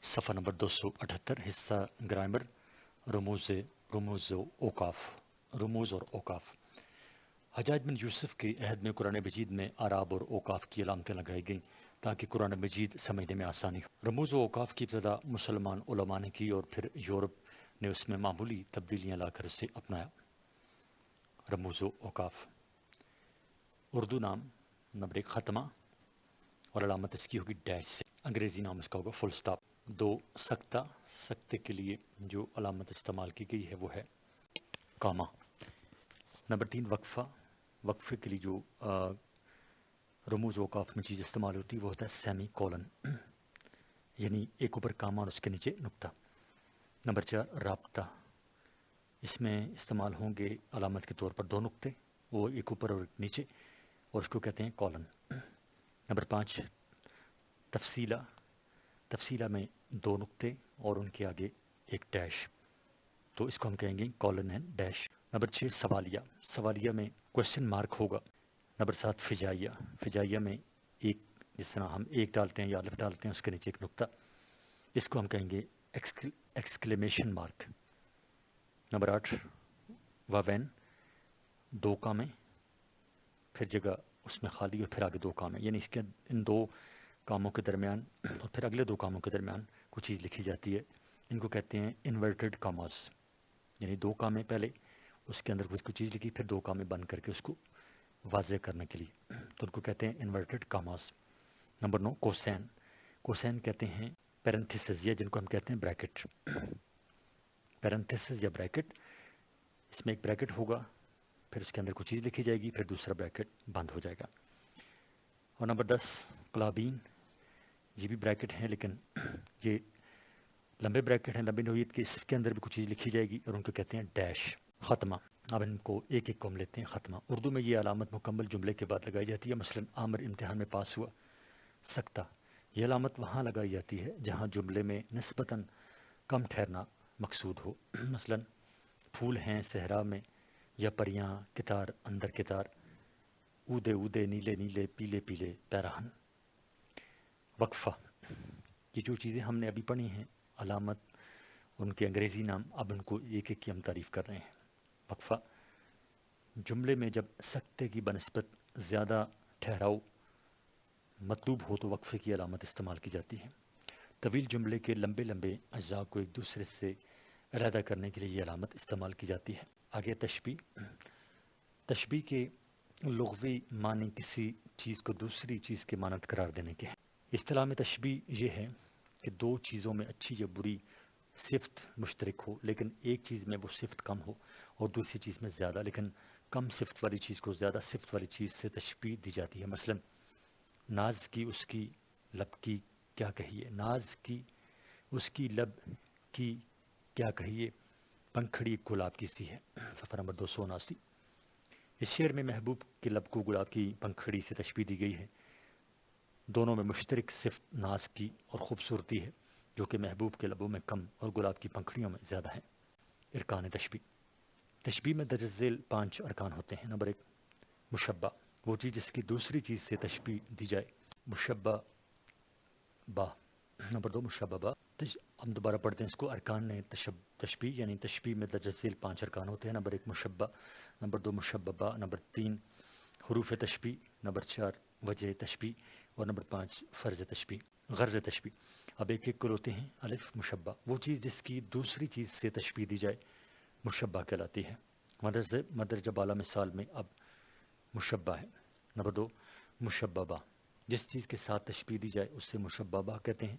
صفحہ نمبر 278 حصہ گرامر رموز و اوقاف حجاج بن یوسف کے عہد میں قرآن مجید میں اعراب اور اوقاف کی علامتیں لگائی گئیں تاکہ قرآن مجید سمجھنے میں آسانی ہو۔ رموز و اوقاف کی ابتدا مسلمان علماء نے کی اور پھر یورپ نے اس میں معمولی تبدیلیاں لا کر اسے اپنایا۔ رموز و اوقاف اردو نام نمبر 1 ختمہ اور علامت اس کی ہوگی ڈیش سے، انگریزی نام اس کا ہوگا فل سٹاپ۔ 2 سکتہ، سکتے کے لیے جو علامت استعمال کی گئی ہے وہ ہے کاما۔ نمبر 3 وقفہ، وقفے کے لیے جو رموز و اوقاف میں چیز استعمال ہوتی ہے وہ ہوتا ہے سیمی کولن، یعنی ایک اوپر کاما اور اس کے نیچے نقطہ۔ نمبر 4 رابطہ، اس میں استعمال ہوں گے علامت کے طور پر 2 نقطے، وہ ایک اوپر اور ایک نیچے، اور اس کو کہتے ہیں کولن۔ نمبر 5 تفصیلہ، تفصیلہ میں 2 نقطے اور ان کے آگے ایک ڈیش، تو اس کو ہم کہیں گے کولن اینڈ ڈیش۔ نمبر 6 سوالیہ، سوالیہ میں کوشچن مارک ہوگا۔ نمبر 7 فجائیہ، فجائیہ میں ایک، جس طرح ہم ایک ڈالتے ہیں یا الف ڈالتے ہیں اس کے نیچے ایک نقطہ، اس کو ہم کہیں گے ایکسکلیمیشن مارک۔ نمبر 8 واوین، 2 کامیں، پھر جگہ اس میں خالی اور پھر آگے 2 کام ہیں، یعنی اس کے ان 2 کاموں کے درمیان اور پھر اگلے 2 کاموں کے درمیان کوئی چیز لکھی جاتی ہے، ان کو کہتے ہیں انورٹڈ کاماز، یعنی 2 کامیں پہلے اس کے اندر کوئی چیز لکھی پھر 2 کامیں بند کر کے اس کو واضح کرنے کے لیے، تو ان کو کہتے ہیں inverted commas. Number 9 Cossin, Cossin کہتے ہیں پیرنتھیسز یا جن کو ہم کہتے ہیں بریکٹ، پیرنتھیسز یا بریکٹ، اس میں ایک بریکٹ ہوگا پھر اس کے اندر کوئی چیز لکھی جائے گی پھر دوسرا بریکٹ بند ہو جائے گا۔ اور نمبر 10 قلابین، یہ بھی بریکٹ ہیں لیکن یہ لمبے بریکٹ ہیں، لمبی نوعیت کے، اس کے اندر بھی کچھ چیز لکھی جائے گی اور ان کو کہتے ہیں ڈیش۔ ختمہ، اب ان کو ایک ایک کو ہم لیتے ہیں۔ ختمہ اردو میں یہ علامت مکمل جملے کے بعد لگائی جاتی ہے، مثلا عامر امتحان میں پاس ہوا۔ سکتہ، یہ علامت وہاں لگائی جاتی ہے جہاں جملے میں نسبتاً کم ٹھہرنا مقصود ہو، مثلا پھول ہیں صحرا میں، یا پریاں کتار اندر کتار، اودے اودے نیلے نیلے پیلے پیلے پیراہن۔ وقفہ، یہ جو چیزیں ہم نے ابھی پڑھی ہیں علامت، ان کے انگریزی نام، اب ان کو ایک ایک کی ہم تعریف کر رہے ہیں۔ وقفہ، جملے میں جب سکتے کی بنسبت زیادہ ٹھہراؤ مطلوب ہو تو وقفے کی علامت استعمال کی جاتی ہے۔ طویل جملے کے لمبے لمبے اجزاء کو ایک دوسرے سے علیحدہ کرنے کے لیے یہ علامت استعمال کی جاتی ہے۔ آگے تشبیہ، تشبیہ کے لغوی معنی کسی چیز کو دوسری چیز کے مانند قرار دینے کے ہیں۔ اصطلاح میں تشبیہ یہ ہے کہ 2 چیزوں میں اچھی یا بری صفت مشترک ہو لیکن ایک چیز میں وہ صفت کم ہو اور دوسری چیز میں زیادہ، لیکن کم صفت والی چیز کو زیادہ صفت والی چیز سے تشبیہ دی جاتی ہے۔ مثلا ناز کی اس کی لب کی کیا کہیے، ناز کی اس کی لب کی کیا کہیے، پنکھڑی گلاب کی سی ہے۔ صفحہ نمبر 279۔ اس شعر میں محبوب کے لب کو گلاب کی پنکھڑی سے تشبیہ دی گئی ہے۔ دونوں میں مشترک صفت ناز کی اور خوبصورتی ہے جو کہ محبوب کے لبوں میں کم اور گلاب کی پنکھڑیوں میں زیادہ ہے۔ ارکان تشبیہ، تشبیہ میں درج ذیل 5 ارکان ہوتے ہیں۔ نمبر 1 مشبہ، وہ چیز جس کی دوسری چیز سے تشبیہ دی جائے، مشبہ با۔ نمبر 2 مشبہ با، ہم دوبارہ پڑھتے ہیں اس کو، ارکان تشبیہ، یعنی تشبیہ میں درج ذیل 5 ارکان ہوتے ہیں۔ نمبر 1 مشبہ، نمبر 2 مشبہ با، نمبر 3 حروف تشبیہ، نمبر 4 وجہ تشبیہ، اور نمبر 5 فرض تشبیہ، غرض تشبیہ۔ اب ایک ایک کو ہوتے ہیں۔ الف مشبہ، وہ چیز جس کی دوسری چیز سے تشبیہ دی جائے مشبہ کہلاتی ہے۔ مدرجہ بالا مثال میں اب مشبہ ہے۔ نمبر 2 مشبہ با، جس چیز کے ساتھ تشبیہ دی جائے اس سے مشبہ با کہتے ہیں۔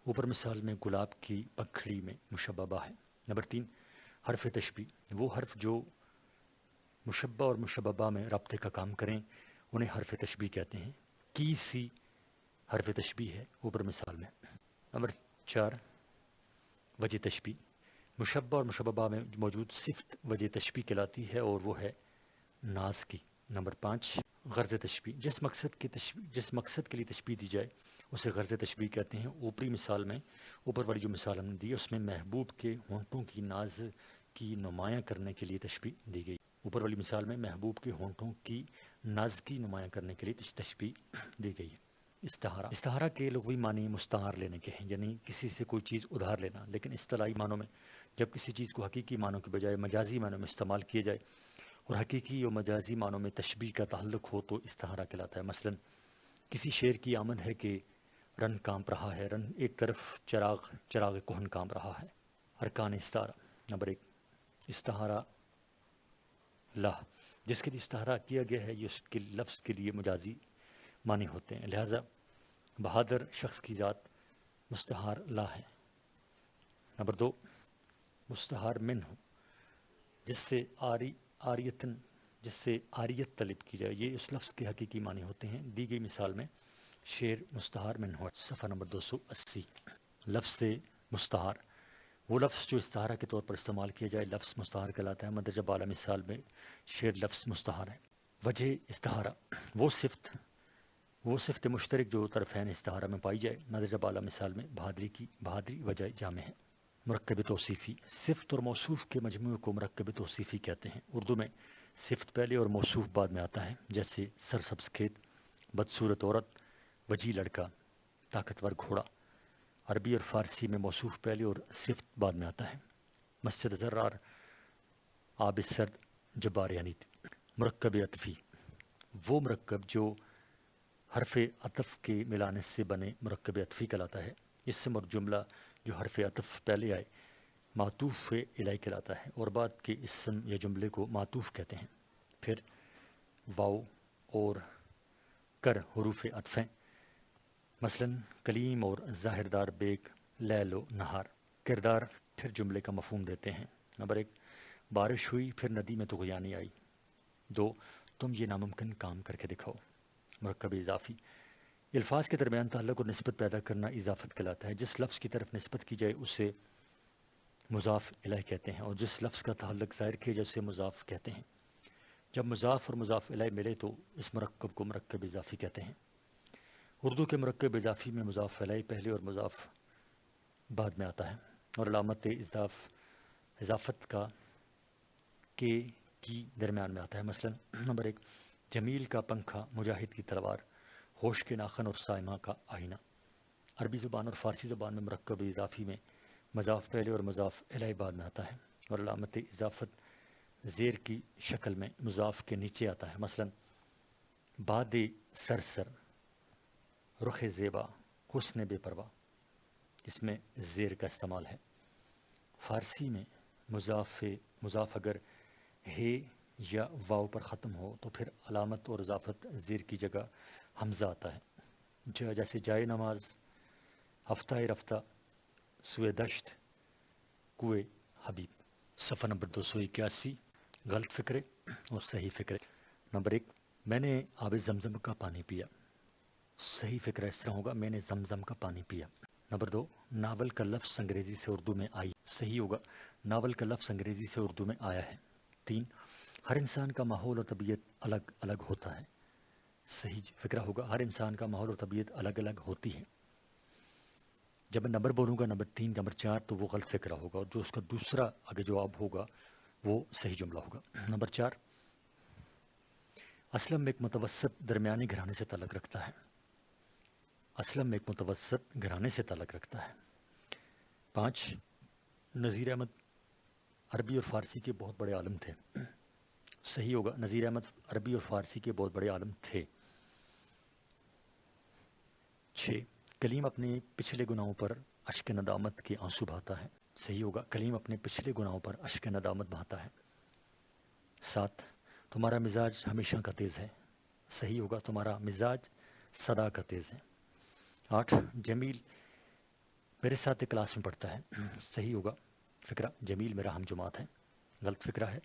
اوپر مثال میں گلاب کی پنکھڑی میں مشبہ با ہے۔ نمبر 3 حرف تشبیہ، وہ حرف جو مشبہ اور مشبہ با میں رابطے کا کام کریں انہیں حرف تشبیہ کہتے ہیں۔ کی سی حرف تشبیہ ہے اوپر مثال میں۔ نمبر 4 وجہ تشبیہ، مشبہ اور مشبہ با میں موجود صفت وجہ تشبیہ کہلاتی ہے اور وہ ہے ناز کی۔ نمبر 5 غرض تشبیہ، جس مقصد کے لیے تشبیہ دی جائے اسے غرض تشبیہ کہتے ہیں۔ اوپری مثال میں، اوپر والی جو مثال ہم نے دی اس میں محبوب کے ہونٹوں کی ناز کی نمایاں کرنے کے لیے تشبیہ دی گئی۔ اوپر والی مثال میں محبوب کے ہونٹوں کی ناز کی نمایاں کرنے کے لیے تشبیہ دی گئی ہے۔ استعارہ کے لغوی معنی مستعار لینے کے ہیں، یعنی کسی سے کوئی چیز ادھار لینا، لیکن اصطلاحی معنوں میں جب کسی چیز کو حقیقی معنوں کے بجائے مجازی معنوں میں استعمال کیا جائے اور حقیقی اور مجازی معنوں میں تشبیہ کا تعلق ہو تو استعارہ کہلاتا ہے۔ مثلا کسی شعر کی آمد ہے کہ رن کانپ رہا ہے، رن ایک طرف چراغ کہن کانپ رہا ہے۔ ارکان استعارہ: نمبر 1، استعارہ لا، جس کے لیے استعارہ کیا گیا ہے یہ اس کے لفظ کے لیے مجازی معنی ہوتے ہیں، لہذا بہادر شخص کی ذات مستعار لا ہے۔ نمبر 2، مستعار من ہو، جس سے آریت طلب کی جائے، یہ اس لفظ کے حقیقی معنی ہوتے ہیں۔ دی گئی مثال میں شعر مستعار من ہو۔ صفحہ نمبر 280۔ لفظ سے مستعار: وہ لفظ جو استعارہ کے طور پر استعمال کیا جائے لفظ مستعار کہلاتا ہے۔ مندرجہ بالا مثال میں شعر لفظ مستعار ہے۔ وجہ استعارہ: وہ صفت مشترک جو طرفین استعارہ میں پائی جائے۔ مندرجہ بالا مثال میں بہادری وجہ جامع ہے۔ مرکب توصیفی: صفت اور موصوف کے مجموعے کو مرکب توصیفی کہتے ہیں۔ اردو میں صفت پہلے اور موصوف بعد میں آتا ہے، جیسے سرسبز کھیت، بدصورت عورت، وجیح لڑکا، طاقتور گھوڑا۔ عربی اور فارسی میں موصوف پہلے اور صفت بعد میں آتا ہے۔ مسجد زرار، آب سرد، جبار عنید۔ مرکب عطفی: وہ مرکب جو حرف عطف کے ملانے سے بنے مرکب عطفی کہلاتا ہے۔ اس سے مراد جملہ جو حرف عطف پہلے آئے معطوف الیہ کہلاتا ہے، اور بعد کے اسم یا جملے کو معطوف کہتے ہیں۔ پھر واو اور کر حروف عطف ہیں، مثلا کلیم اور ظاہردار بیگ، لیل و نہار۔ کردار پھر جملے کا مفہوم دیتے ہیں۔ نمبر 1، بارش ہوئی پھر ندی میں طغیانی آئی۔ 2، تم یہ ناممکن کام کر کے دکھاؤ۔ مرکب اضافی: الفاظ کے درمیان تعلق اور نسبت پیدا کرنا اضافت کہلاتا ہے۔ جس لفظ کی طرف نسبت کی جائے اسے مضاف الیہ کہتے ہیں، اور جس لفظ کا تعلق ظاہر کیا جائے اسے مضاف کہتے ہیں۔ جب مضاف اور مضاف الیہ ملے تو اس مرکب کو مرکب اضافی کہتے ہیں۔ اردو کے مرکب اضافی میں مضاف الیہ پہلے اور مضاف بعد میں آتا ہے، اور علامت اضافت کا کے کی درمیان میں آتا ہے۔ مثلا نمبر 1، جمیل کا پنکھا، مجاہد کی تلوار، ہوش کے ناخن اور سائمہ کا آئینہ۔ عربی زبان اور فارسی زبان میں مرکب اضافی میں مضاف پہلے اور مضاف الیہ بعد میں آتا ہے، اور علامت اضافت زیر کی شکل میں مضاف کے نیچے آتا ہے۔ مثلا باد سرسر، رخ زیبا، حسن بے پرواہ، اس میں زیر کا استعمال ہے۔ فارسی میں مضاف اگر ہے یا واو پر ختم ہو تو پھر علامت اور اضافت زیر کی جگہ حمزہ آتا ہے، جیسے جائے نماز، ہفتہ رفتہ، سوئے دشت، کوئے حبیب۔ صفحہ نمبر 281۔ غلط فکرے اور صحیح فکرے۔ نمبر 1، میں نے آب زمزم کا پانی پیا۔ صحیح فکرہ اس طرح ہوگا، میں نے زمزم کا پانی پیا۔ نمبر 2، ناول کا لفظ انگریزی سے اردو میں آئی۔ صحیح ہوگا، ناول کا لفظ انگریزی سے اردو میں آیا ہے۔ 3، ہر انسان کا ماحول اور طبیعت الگ الگ ہوتا ہے۔ صحیح فکرہ ہوگا، ہر انسان کا ماحول اور طبیعت الگ الگ ہوتی ہے۔ جب میں نمبر بولوں گا نمبر 3 نمبر 4 تو وہ غلط فکرہ ہوگا، اور جو اس کا دوسرا آگے جواب ہوگا وہ صحیح جملہ ہوگا۔ نمبر 4، اسلم ایک متوسط درمیانی گھرانے سے تعلق رکھتا ہے۔ اسلم ایک متوسط گھرانے سے تعلق رکھتا ہے۔ 5، نذیر احمد عربی اور فارسی کے بہت بڑے عالم تھے۔ صحیح ہوگا، نذیر احمد عربی اور فارسی کے بہت بڑے عالم تھے۔ 6، کلیم اپنے پچھلے گناہوں پر اشک ندامت کے آنسو بہاتا ہے۔ صحیح ہوگا، کلیم اپنے پچھلے گناہوں پر اشک ندامت بہاتا ہے۔ 7، تمہارا مزاج ہمیشہ کا تیز ہے۔ صحیح ہوگا، تمہارا مزاج سدا کا تیز ہے۔ 8، جمیل میرے ساتھ ایک کلاس میں پڑھتا ہے۔ صحیح ہوگا فکرہ، جمیل میرا ہم جماعت ہے۔ غلط فکرہ ہے،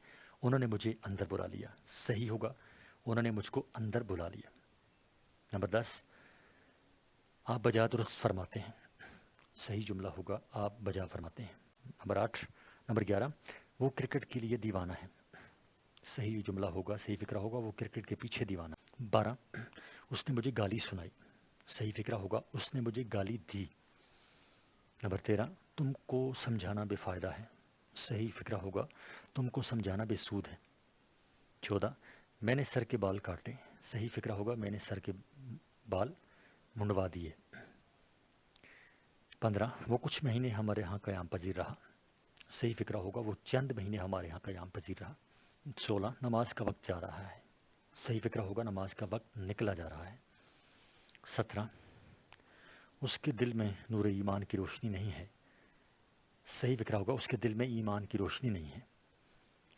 انہوں نے مجھے اندر بلا لیا۔ صحیح ہوگا، انہوں نے مجھ کو اندر بلا لیا۔ نمبر 10، آپ بجا درست فرماتے ہیں۔ صحیح جملہ ہوگا، آپ بجا فرماتے ہیں۔ نمبر 11، وہ کرکٹ کے لیے دیوانہ ہے۔ صحیح جملہ ہوگا، صحیح فکرہ ہوگا، وہ کرکٹ کے پیچھے دیوانہ۔ 12، اس نے مجھے گالی سنائی۔ صحیح فکرہ ہوگا، اس نے مجھے گالی دی۔ نمبر 13، تم کو سمجھانا بے فائدہ ہے۔ صحیح فکرہ ہوگا، تم کو سمجھانا بے سود ہے۔ 14، میں نے سر کے بال کاٹے۔ صحیح فکرہ ہوگا، میں نے سر کے بال منڈوا دیے۔ 15 وہ کچھ مہینے ہمارے ہاں قیام پذیر رہا، صحیح فکرہ ہوگا وہ چند مہینے ہمارے ہاں قیام پذیر رہا۔ 16 نماز کا وقت جا رہا ہے، صحیح فکرہ ہوگا نماز کا وقت نکلا جا رہا ہے۔ 17 اس کے دل میں نور ایمان کی روشنی نہیں ہے، صحیح فکرہ ہوگا اس کے دل میں ایمان کی روشنی نہیں ہے۔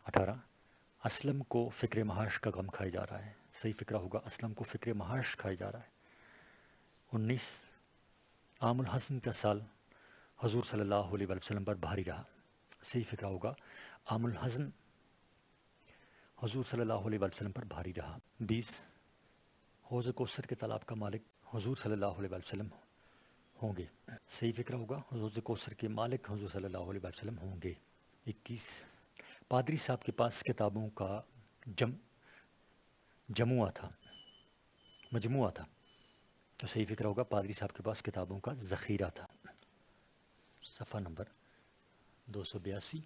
18 اسلم کو فکر معاش کا غم کھایا جا رہا ہے، صحیح فکرہ ہوگا اسلم کو فکر معاش کھایا جا رہا ہے۔ 19 عام الحزن کا سال حضور صلی اللہ علیہ وسلم پر بھاری رہا، صحیح فکرہ ہوگا عام الحزن حضور صلی اللہ علیہ وسلم پر بھاری رہا۔ 20 حوض کوثر کے تالاب کا مالک حضور صلی اللہ علیہ وسلم ہوں گے، صحیح فکرہ ہوگا حوض کوثر کے مالک حضور صلی اللہ علیہ وسلم ہوں گے۔ 21 پادری صاحب کے پاس کتابوں کا مجموعہ تھا، تو صحیح فکرہ ہوگا پادری صاحب کے پاس کتابوں کا ذخیرہ تھا۔ صفحہ نمبر 282۔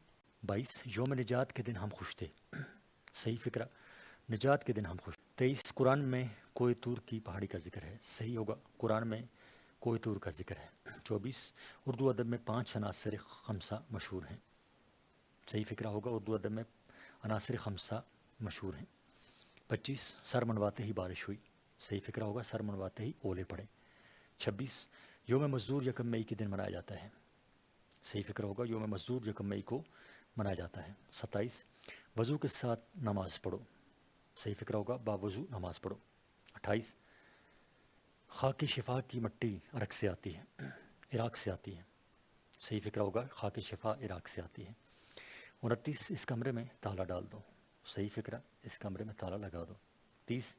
22 یوم نجات کے دن ہم خوش تھے، صحیح فکرہ نجات کے دن ہم خوش۔ 23 قرآن میں کوہ طور کی پہاڑی کا ذکر ہے، صحیح ہوگا قرآن میں کوہ طور کا ذکر ہے۔ 24 اردو ادب میں 5 عناصر خمسہ مشہور ہیں، صحیح فکرہ ہوگا اردو ادب میں عناصر خمسہ مشہور ہیں۔ 25 سر منواتے ہی بارش ہوئی، صحیح فکرہ ہوگا سر منواتے ہی اولے پڑے۔ 26 یوم مزدور یکم مئی کے دن منایا جاتا ہے، صحیح فکرہ ہوگا یوم مزدور یکم مئی کو منایا جاتا ہے۔ 27 وضو کے ساتھ نماز پڑھو، صحیح فکرہ ہوگا باوضو نماز پڑھو۔ 28 خاک شفا کی مٹی عراق سے آتی ہے، صحیح فکرہ ہوگا خاک شفا عراق سے آتی ہے۔ 29 اس کمرے میں تالا ڈال دو، صحیح فکرہ اس کمرے میں تالا لگا دو۔ 30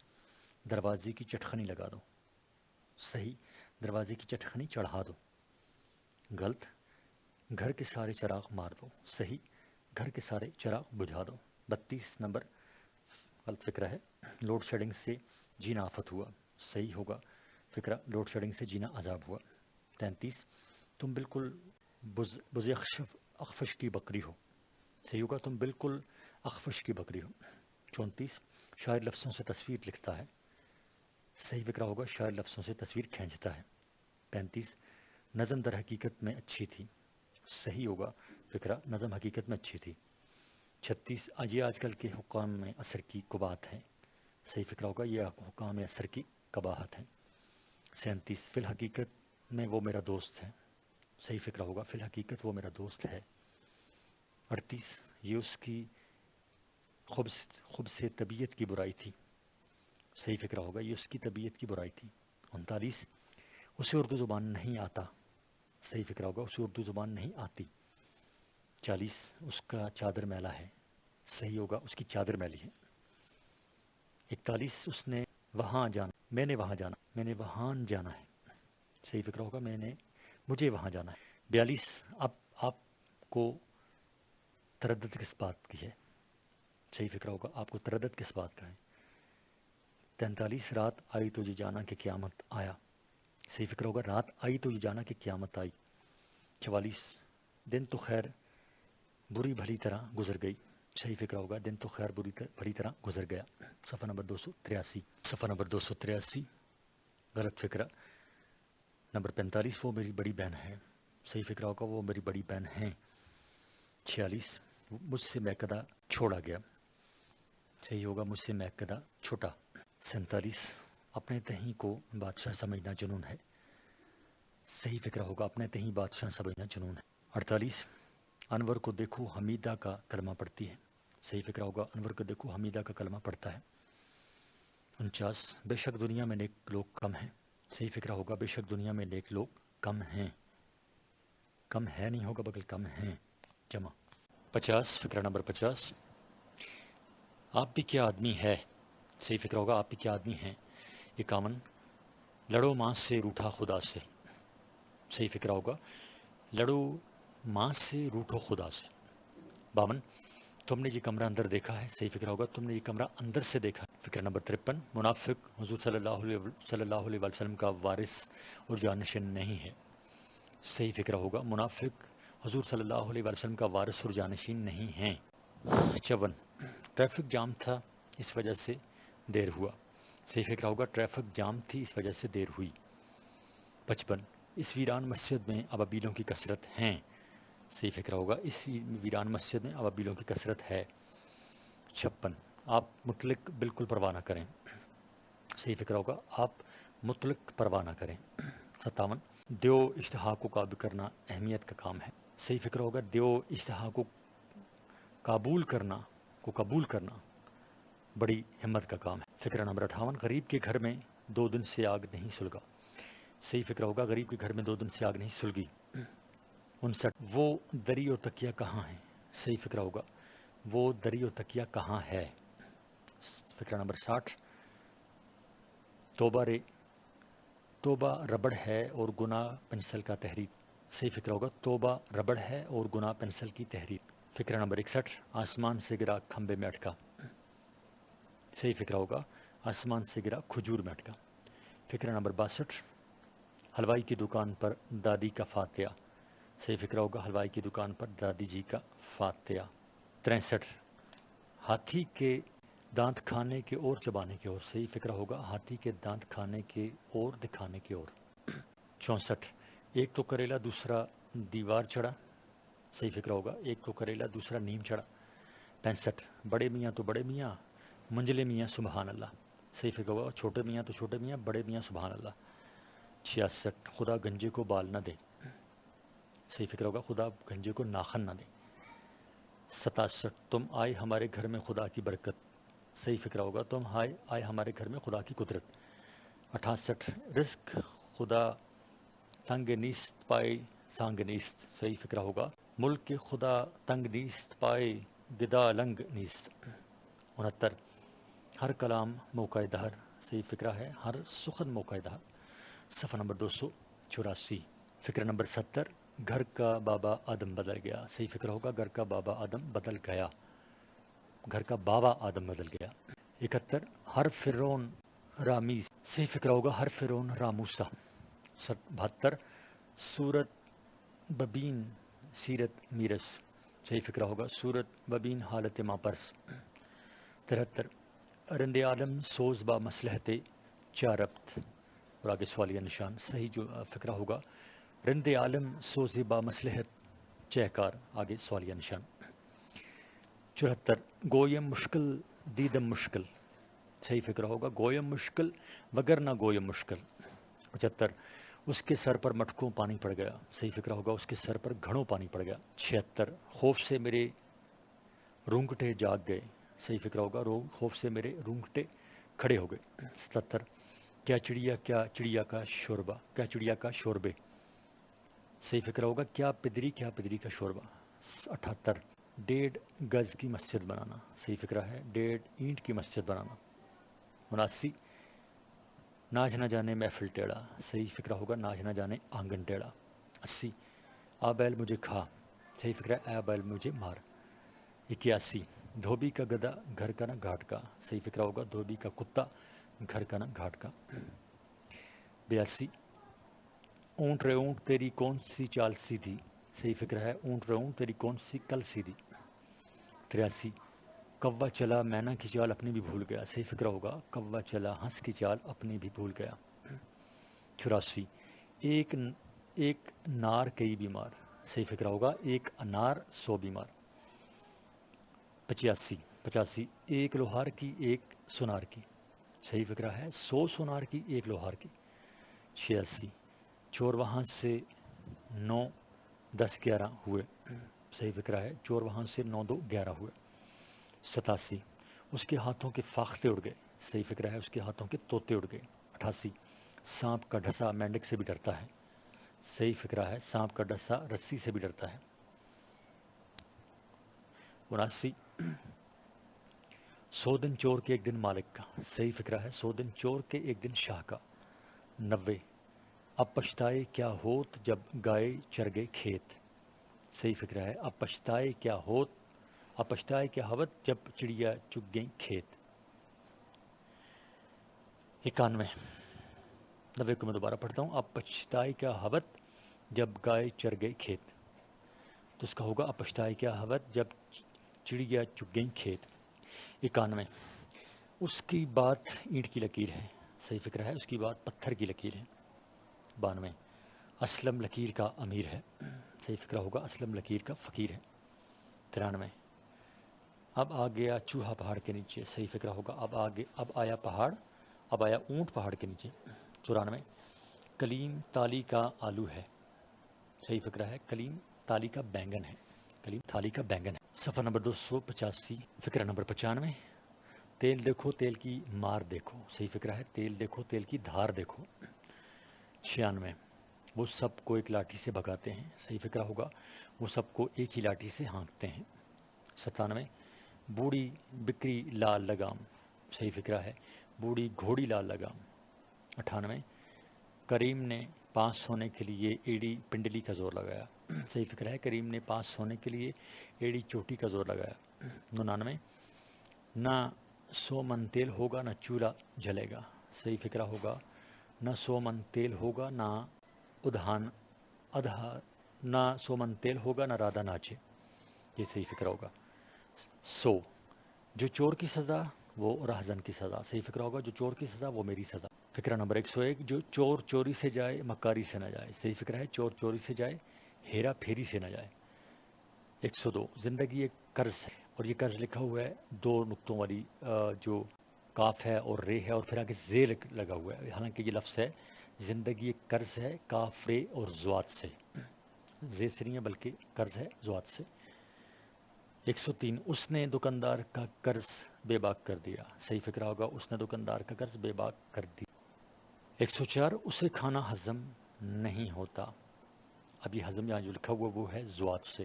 دروازے کی چٹخنی لگا دو، صحیح دروازے کی چٹخنی چڑھا دو۔ غلط گھر کے سارے چراغ مار دو، صحیح گھر کے سارے چراغ بجھا دو۔ 32 نمبر غلط فکرہ ہے لوڈ شیڈنگ سے جینا آفت ہوا، صحیح ہوگا فکرہ لوڈ شیڈنگ سے جینا عذاب ہوا۔ 33 تم بالکل بز اخفش کی بکری ہو، صحیح ہوگا تم بالکل اخفش کی بکری ہو۔ 34 شاعر لفظوں سے تصویر لکھتا ہے، صحیح فکرہ ہوگا شاعر لفظوں سے تصویر کھینچتا ہے۔ 35 نظم در حقیقت میں اچھی تھی، صحیح ہوگا فکرہ نظم حقیقت میں اچھی تھی۔ 36 یہ آج کل کے حکام میں اثر کی قباحت ہے، صحیح فکرہ ہوگا یہ حکام میں اثر کی قباحت ہے۔ 37 فی الحقیقت میں وہ میرا دوست ہے، صحیح فکرہ ہوگا فی الحقیقت وہ میرا دوست ہے۔ 38 یہ اس کی خب سے طبیعت کی برائی تھی، صحیح فکرہ ہوگا یہ اس کی طبیعت کی برائی تھی۔ 39 اسے اردو زبان نہیں آتا، صحیح فکرہ ہوگا اسے اردو زبان نہیں آتی۔ 40 اس کا چادر میلا ہے، صحیح ہوگا اس کی چادر میلی ہے۔ 41 اس نے وہاں جانا، میں نے وہاں جانا ہے، صحیح فکرہ ہوگا مجھے وہاں جانا ہے۔ 42 اب آپ کو تردد کس بات کی ہے، صحیح فکرہ ہوگا آپ کو تردد کس بات کا ہے۔ 43 رات آئی تو یہ جانا کہ قیامت آیا، صحیح فکرہ ہوگا رات آئی تو یہ جانا کہ قیامت آئی۔ 44 دن تو خیر بری بھلی طرح گزر گئی، صحیح فکرہ ہوگا دن تو خیر بری طرح گزر گیا۔ صفحہ نمبر 283 غلط فکرہ نمبر 45 وہ میری بڑی بہن ہے، صحیح فکرہ ہوگا وہ میری بڑی بہن ہیں۔ 46 مجھ سے میکدہ چھوڑا گیا، صحیح ہوگا مجھ سے میکدہ چھوٹا۔ 47 اپنے تہیں کو بادشاہ سمجھنا جنون ہے، صحیح فکرہ ہوگا اپنے تہیں بادشاہ سمجھنا جنون ہے۔ 48 انور کو دیکھو حمیدہ کا کلمہ پڑھتی ہے، صحیح فکرہ ہوگا انور کو دیکھو حمیدہ کا کلمہ پڑھتا ہے۔ 49 بے شک دنیا میں نیک لوگ کم ہیں، صحیح فکرہ ہوگا بے شک دنیا میں نیک لوگ کم ہیں، کم ہے نہیں ہوگا بلکہ کم ہیں جمع۔ 50 فکرہ نمبر 50 آپ بھی کیا آدمی ہے، صحیح فکرہ ہوگا آپ بھی کیا آدمی ہیں۔ 51 لڑو ماں سے روٹھا خدا سے، صحیح فکرہ ہوگا لڑو ماں سے روٹھو خدا سے۔ 52 تم نے یہ کمرہ اندر دیکھا ہے، صحیح فکرہ ہوگا تم نے یہ کمرہ اندر سے دیکھا ہے۔ فکرہ نمبر 53 منافق حضور صلی اللہ علیہ وسلم کا وارث اور جانشین نہیں ہے، صحیح فکرہ ہوگا منافق حضور صلی اللہ علیہ وسلم کا وارث اور جانشین نہیں ہیں۔ 54 ٹریفک جام تھا اس وجہ سے دیر ہوا، صحیح فکرہ ہوگا ٹریفک جام تھی اس وجہ سے دیر ہوئی۔ 55 اس ویران مسجد میں ابابیلوں کی کثرت ہیں. صحیح فکرہ ہوگا اس ویران مسجد میں ابابیلوں کی کثرت ہے. 56 آپ مطلق بالکل پرواہ نہ کریں. صحیح فکرہ ہوگا آپ مطلق پرواہ نہ کریں. 57 دیو اشتہا کو قابو کرنا اہمیت کا کام ہے. صحیح فکرہ ہوگا دیو اشتہا کو قبول کرنا بڑی ہمت کا کام ہے. فکرہ نمبر 58 غریب کے گھر میں 2 دن سے آگ نہیں سلگا. صحیح فکرہ ہوگا غریب کے گھر میں 2 دن سے آگ نہیں سلگی. 59 وہ دری اور تکیہ کہاں ہے. صحیح فکرہ ہوگا وہ دری اور تکیہ کہاں ہے. فکرہ نمبر 60 توبہ ربڑ ہے اور گناہ پنسل کا تحریر. صحیح فکرہ ہوگا توبہ ربڑ ہے اور گناہ پنسل کی تحریر. فکرہ نمبر 61 آسمان سے گرا کھمبے میں اٹکا. صحیح فکرہ ہوگا آسمان سے گرا کھجور میں اٹکا. فکرہ نمبر 62 حلوائی کی دکان پر دادی کا فاتحہ. صحیح فکرہ ہوگا حلوائی کی دکان پر دادی جی کا فاتحہ. 63 ہاتھی کے دانت کھانے کے اور چبانے کے اور. صحیح فکرہ ہوگا ہاتھی کے دانت کھانے کے اور دکھانے کے اور. 64 ایک تو کریلا دوسرا دیوار چڑھا. صحیح فکرہ ہوگا ایک تو کریلا دوسرا نیم چڑھا. 65 بڑے میاں تو بڑے میاں منجلے میاں سبحان اللہ. صحیح فکرہ ہوگا چھوٹے میاں تو چھوٹے میاں بڑے میاں سبحان اللہ. 66 خدا گنجے کو بال نہ دے. صحیح فکر ہوگا خدا گنجے کو ناخن نہ دے. 67 تم آئے ہمارے گھر میں خدا کی برکت. صحیح فکر ہوگا تم آئے ہمارے گھر میں خدا کی قدرت. 68 رزق خدا تنگ نیست پائے سانگ نیست. صحیح فکر ہوگا ملک کے خدا تنگ نیست پائے گدا لنگ نیست. 69 ہر کلام موقع دہر. صحیح فکرہ ہے ہر سخن موقع دہر. صفحہ نمبر 284. فکر نمبر 70 گھر کا بابا آدم بدل گیا. صحیح فکر ہوگا گھر کا بابا آدم بدل گیا. گھر کا بابا آدم بدل گیا. 71 ہر فرعون رامیز. صحیح فکر ہوگا ہر فرعون راموسا. 72 سورت ببین سیرت میرس. صحیح فکر ہوگا سورت ببین حالت ماپرس. 73 رند عالم سوز با مصلحت چاربت اور آگے سوالیہ نشان. صحیح جو فکرہ ہوگا رند عالم سوز با مصلحت چہکار آگے سوالیہ نشان. 74 گویم مشکل دیدم مشکل. صحیح فکرہ ہوگا گویم مشکل وگر نہ گویم مشکل. 75 اس کے سر پر مٹکوں پانی پڑ گیا. صحیح فکرہ ہوگا اس کے سر پر گھڑوں پانی پڑ گیا. 76 خوف سے میرے رونگٹے جاگ گئے. صحیح فکرہ ہوگا خوف سے میرے رونگٹے کھڑے ہو گئے. 77 کیا چڑیا کا شوربہ. کیا چڑیا کا شوربے. صحیح فکرہ ہوگا کیا پدری کا شوربہ. 78 1.5 گز کی مسجد بنانا. صحیح فکرہ ہے 1.5 اینٹ کی مسجد بنانا. 79 ناچ نہ جانے محفل ٹیڑھا. صحیح فکرہ ہوگا ناچ نہ جانے آنگن ٹیڑھا. 80 آ بیل مجھے کھا. صحیح فکرہ ہے آ بیل مجھے مار. 81 دھوبی کا گدھا گھر کا نہ گھاٹ کا. صحیح فکرہ ہوگا دھوبی کا کتا گھر کا نہ گھاٹ کا. 82 اونٹ رے اونٹ تیری کون سی چال سیدھی. صحیح فکر ہے اونٹ رے اونٹ تیری کون سی کل سیدھی. 83 کوا چلا مینا کی چال اپنی بھی بھول گیا. صحیح فکر ہوگا کوا چلا ہنس کی چال اپنی بھی بھول گیا. 84 ایک نار کئی بیمار. صحیح فکر ہوگا ایک انار 100 بیمار. 85 ایک لوہار کی ایک سونار کی. صحیح فکرہ ہے 100 سونار کی ایک لوہار کی. 86 چور وہاں سے 9 10 11 ہوئے. صحیح فکرہ ہے چور وہاں سے 9 2 11 ہوئے. 87 اس کے ہاتھوں کے فاختے اڑ گئے. صحیح فکرہ ہے اس کے ہاتھوں کے طوطے اڑ گئے. 88 سانپ کا ڈھسا مینڈک سے بھی ڈرتا ہے. صحیح فکرہ ہے سانپ کا ڈھسا رسی سے بھی ڈرتا ہے. 79 100 دن چور کے ایک دن مالک کا. صحیح فکرہ ہے 100 دن چور کے ایک دن شاہ کا. 90 اب پچھتائے کیا ہوت جب گائے چر گئے کھیت. صحیح فکرہ ہے اب پچھتائے کیا ہوت جب چڑیا چگ گئیں کھیت. 91 کو میں دوبارہ پڑھتا ہوں. اب پچھتائے کیا ہوت جب گائے چر گئے کھیت. تو اس کا ہوگا اب پچھتائے کیا ہوت جب چڑیا چگ گئیں کھیت. 91 اس کی بات اینٹ کی لکیر ہے. صحیح فکر ہے اس کی بات پتھر کی لکیر ہے. 92 اسلم لکیر کا امیر ہے، صحیح فکرہ ہوگا اسلم لکیر کا فقیر ہے۔ 93 اب آ گیا چوہا پہاڑ کے نیچے، صحیح فکرہ ہوگا اب آیا پہاڑ، اب آیا اونٹ پہاڑ کے نیچے۔ 94 کلیم تالی کا آلو ہے، صحیح فکرہ ہے کلیم تالی کا بینگن ہے، کلیم تھالی کا بینگن ہے۔ صفحہ نمبر 285 فکرہ نمبر 95 تیل دیکھو تیل کی مار دیکھو، صحیح فکرہ ہے تیل دیکھو تیل کی دھار دیکھو۔ 96 وہ سب کو ایک لاٹھی سے بھگاتے ہیں، صحیح فکرہ ہوگا وہ سب کو ایک ہی لاٹھی سے ہانکتے ہیں۔ 97 بوڑھی بکری لال لگام، صحیح فکرہ ہے بوڑھی گھوڑی لال لگام۔ 98 کریم نے پاس ہونے کے لیے ایڑی پنڈلی کا زور لگایا، صحیح فکرہ ہے کریم نے پاس ہونے کے لیے ایڑی چوٹی کا زور لگایا۔ 99 نہ 100 من تیل ہوگا نہ چولہا جلے گا، صحیح فکرہ ہوگا نہ 100 من تیل ہوگا نہ نہ 100 من تیل ہوگا نہ رادھا ناچے، یہ صحیح فکرہ ہوگا۔ 100 جو چور کی سزا وہ راہزن کی سزا، صحیح فکرہ ہوگا جو چور کی سزا وہ میری سزا۔ فکرہ نمبر 101 جو چور چوری سے جائے مکاری سے نہ جائے، صحیح فکرہ ہے چور چوری سے جائے ہیرا پھیری سے نہ جائے۔ 102 زندگی ایک قرض ہے، اور یہ قرض لکھا ہوا ہے 2 نقطوں والی جو کاف ہے اور رے ہے اور پھر آگے زے لگا ہوا ہے، حالانکہ یہ لفظ ہے زندگی ایک قرض ہے کاف رے اور زوات سے، زے سے نہیں ہے بلکہ قرض ہے زوات سے۔ 103 اس نے دکاندار کا قرض بے باک کر دیا، صحیح فکرہ ہوگا اس نے دکاندار کا قرض بے باک کر دیا۔ 104 اسے کھانا ہضم نہیں ہوتا، اب یہ ہضم یہاں جو لکھا ہوا وہ ہے زوات سے،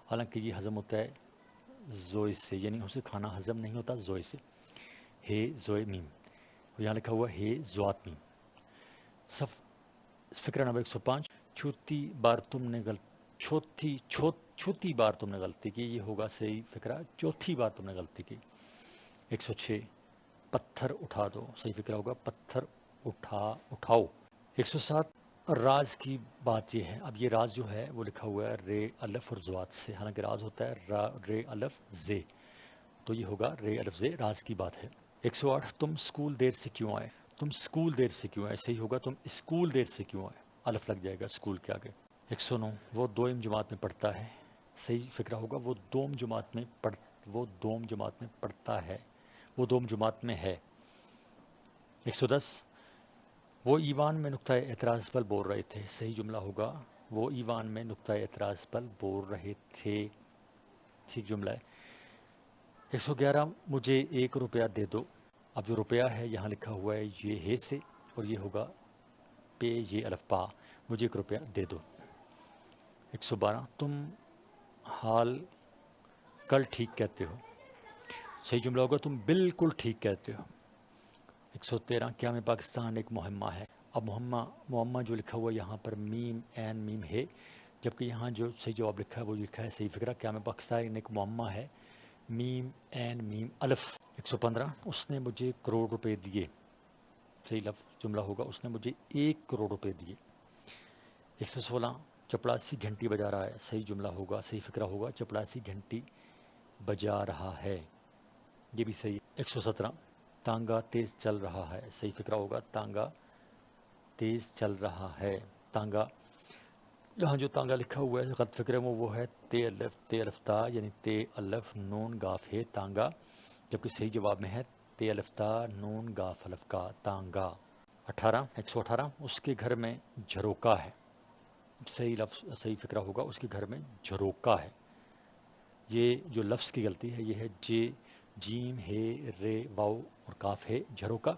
حالانکہ یہ ہضم ہوتا ہے زوئے سے، یعنی اسے کھانا ہضم نہیں ہوتا زوئے سے، ہے زوئے میم، یہاں لکھا ہوا ہے زوات میم۔ فکرہ نمبر 105 چھوٹی بار تم نے غلطی کی، یہ ہوگا صحیح فکرہ چوتھی بار تم نے غلطی کی۔ 106 پتھر اٹھا دو، صحیح فکرہ ہوگا پتھر اٹھاؤ۔ 107 راز کی بات یہ ہے، اب یہ راز جو ہے وہ لکھا ہوا ہے رے الف اور زوات سے، حالانکہ راز ہوتا ہے رے الف زے، تو یہ ہوگا رے الف زے راز کی بات ہے۔ 108 تم اسکول دیر سے کیوں آئے، تم اسکول دیر سے کیوں آئے، صحیح ہوگا تم اسکول دیر سے کیوں آئے، الف لگ جائے گا اسکول کے آگے۔ 109 وہ دوم جماعت میں پڑھتا ہے، صحیح فکرہ ہوگا وہ دوم جماعت میں پڑھتا ہے، وہ دوم جماعت میں ہے۔ 110 وہ ایوان میں نقطۂ اعتراض پر بول رہے تھے، صحیح جملہ ہوگا وہ ایوان میں نقطۂ اعتراض پر بول رہے تھے، ٹھیک جملہ ہے۔ 111 مجھے 1 روپیہ دے دو، اب جو روپیہ ہے یہاں لکھا ہوا ہے یہ ہے سے اور یہ ہوگا پے یہ الف پا، مجھے 1 روپیہ دے دو۔ 112 تم حال کل ٹھیک کہتے ہو، صحیح جملہ ہوگا تم بالکل ٹھیک کہتے ہو۔ 113 قیام پاکستان ایک مہمہ ہے، اب مہمہ جو لکھا ہوا ہے یہاں پر میم این میم ہے، جبکہ یہاں جو صحیح جواب لکھا ہے وہ لکھا ہے صحیح فکرہ قیام پاکستان ایک مہمہ ہے میم این میم الف۔ 115 اس نے مجھے 1 کروڑ روپے دیے، صحیح لفظ جملہ ہوگا اس نے مجھے 1 کروڑ روپے دیے۔ 116 چپڑاسی گھنٹی بجا رہا ہے، صحیح جملہ ہوگا صحیح فکرہ ہوگا چپڑاسی گھنٹی بجا رہا ہے، یہ بھی صحیح۔ 117 تانگا تیز چل رہا ہے، صحیح فکرہ ہوگا تانگا تیز چل رہا ہے، تانگا یہاں جو تانگا لکھا ہوا ہے غلط فکرے میں وہ ہے تے الف تا، یعنی تے الف نون گاف ہے تانگا، جبکہ صحیح جواب میں ہے تے الف تا نون گاف الف کا تانگا۔ 118 اس کے گھر میں جھروکا ہے، صحیح لفظ صحیح فکرہ ہوگا اس کے گھر میں جھروکا ہے، یہ جو لفظ کی غلطی ہے یہ ہے جیم ہے رے واؤ اور کاف ہے جھروکا،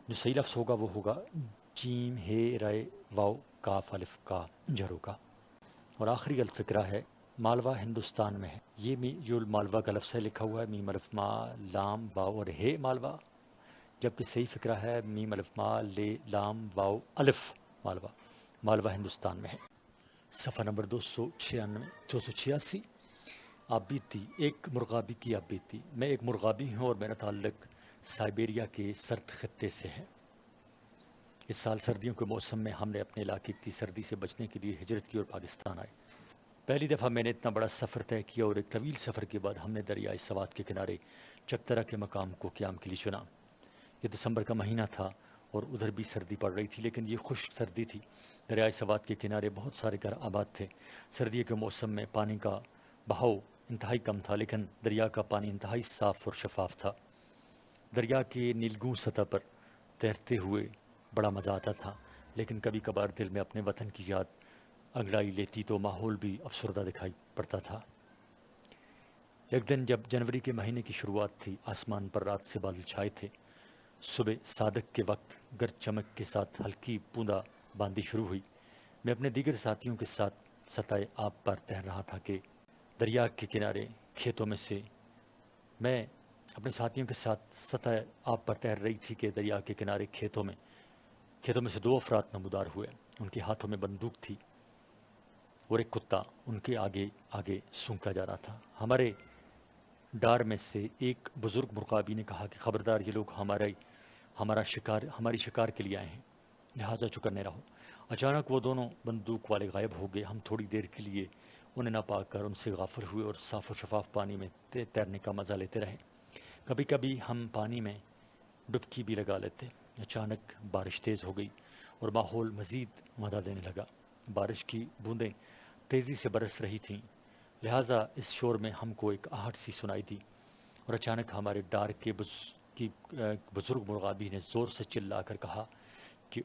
جو صحیح لفظ ہوگا وہ ہوگا جیم ہے رے واؤ کاف الف کا جھروکا۔ اور آخری غلط فکرہ ہے مالوا ہندوستان میں ہے، یہ جو مالوا کا لفظ ہے لکھا ہوا ہے میم الف ما لام واؤ اور ہے مالوا، جبکہ صحیح فکرہ ہے میم الف ما لے لام واؤ الف مالوا ہندوستان میں ہے۔ صفحہ نمبر 286 آپ بیتی ایک مرغابی کی آپ بیتی، میں ایک مرغابی ہوں اور میرا تعلق سائبیریا کے سرد خطے سے ہے۔ اس سال سردیوں کے موسم میں ہم نے اپنے علاقے کی سردی سے بچنے کے لیے ہجرت کی اور پاکستان آئے۔ پہلی دفعہ میں نے اتنا بڑا سفر طے کیا اور ایک طویل سفر کے بعد ہم نے دریائے سوات کے کنارے چکترا کے مقام کو قیام کے لیے چنا۔ یہ دسمبر کا مہینہ تھا اور ادھر بھی سردی پڑ رہی تھی، لیکن یہ خشک سردی تھی۔ دریائے سوات کے کنارے بہت سارے گھر آباد تھے۔ سردیوں کے موسم میں پانی کا بہاؤ انتہائی کم تھا، لیکن دریا کا پانی انتہائی صاف اور شفاف تھا۔ دریا کی نیلگوں سطح پر تیرتے ہوئے بڑا مزہ آتا تھا، لیکن کبھی کبھار دل میں اپنے وطن کی یاد انگڑائی لیتی تو ماحول بھی افسردہ دکھائی پڑتا تھا۔ ایک دن جب جنوری کے مہینے کی شروعات تھی، آسمان پر رات سے بادل چھائے تھے۔ صبح صادق کے وقت گرج چمک کے ساتھ ہلکی بوندا باندی شروع ہوئی۔ میں اپنے دیگر ساتھیوں کے ساتھ سطح آب پر تیر رہا تھا کہ دریا کے کنارے کھیتوں میں سے میں اپنے ساتھیوں کے ساتھ سطح آب پر تیر رہی تھی کہ دریا کے کنارے کھیتوں میں سے 2 افراد نمودار ہوئے۔ ان کے ہاتھوں میں بندوق تھی اور ایک کتا ان کے آگے آگے سونگتا جا رہا تھا۔ ہمارے ڈار میں سے ایک بزرگ مرغابی نے کہا کہ خبردار، یہ لوگ ہماری شکار کے لیے آئے ہیں، لہٰذا چوکنے رہو۔ اچانک وہ دونوں بندوق والے غائب ہو گئے۔ ہم تھوڑی دیر کے لیے انہیں نہ پا کر ان سے غافل ہوئے اور صاف و شفاف پانی میں تیرنے کا مزہ لیتے رہے۔ کبھی کبھی ہم پانی میں ڈبکی بھی لگا لیتے۔ اچانک بارش تیز ہو گئی اور ماحول مزید مزہ دینے لگا۔ بارش کی بوندیں تیزی سے برس رہی تھیں، لہٰذا اس شور میں ہم کو ایک آہٹ سی سنائی دی، اور اچانک ہمارے ڈار کے بزرگ مرغابی نے زور سے چلا کر کہا کہ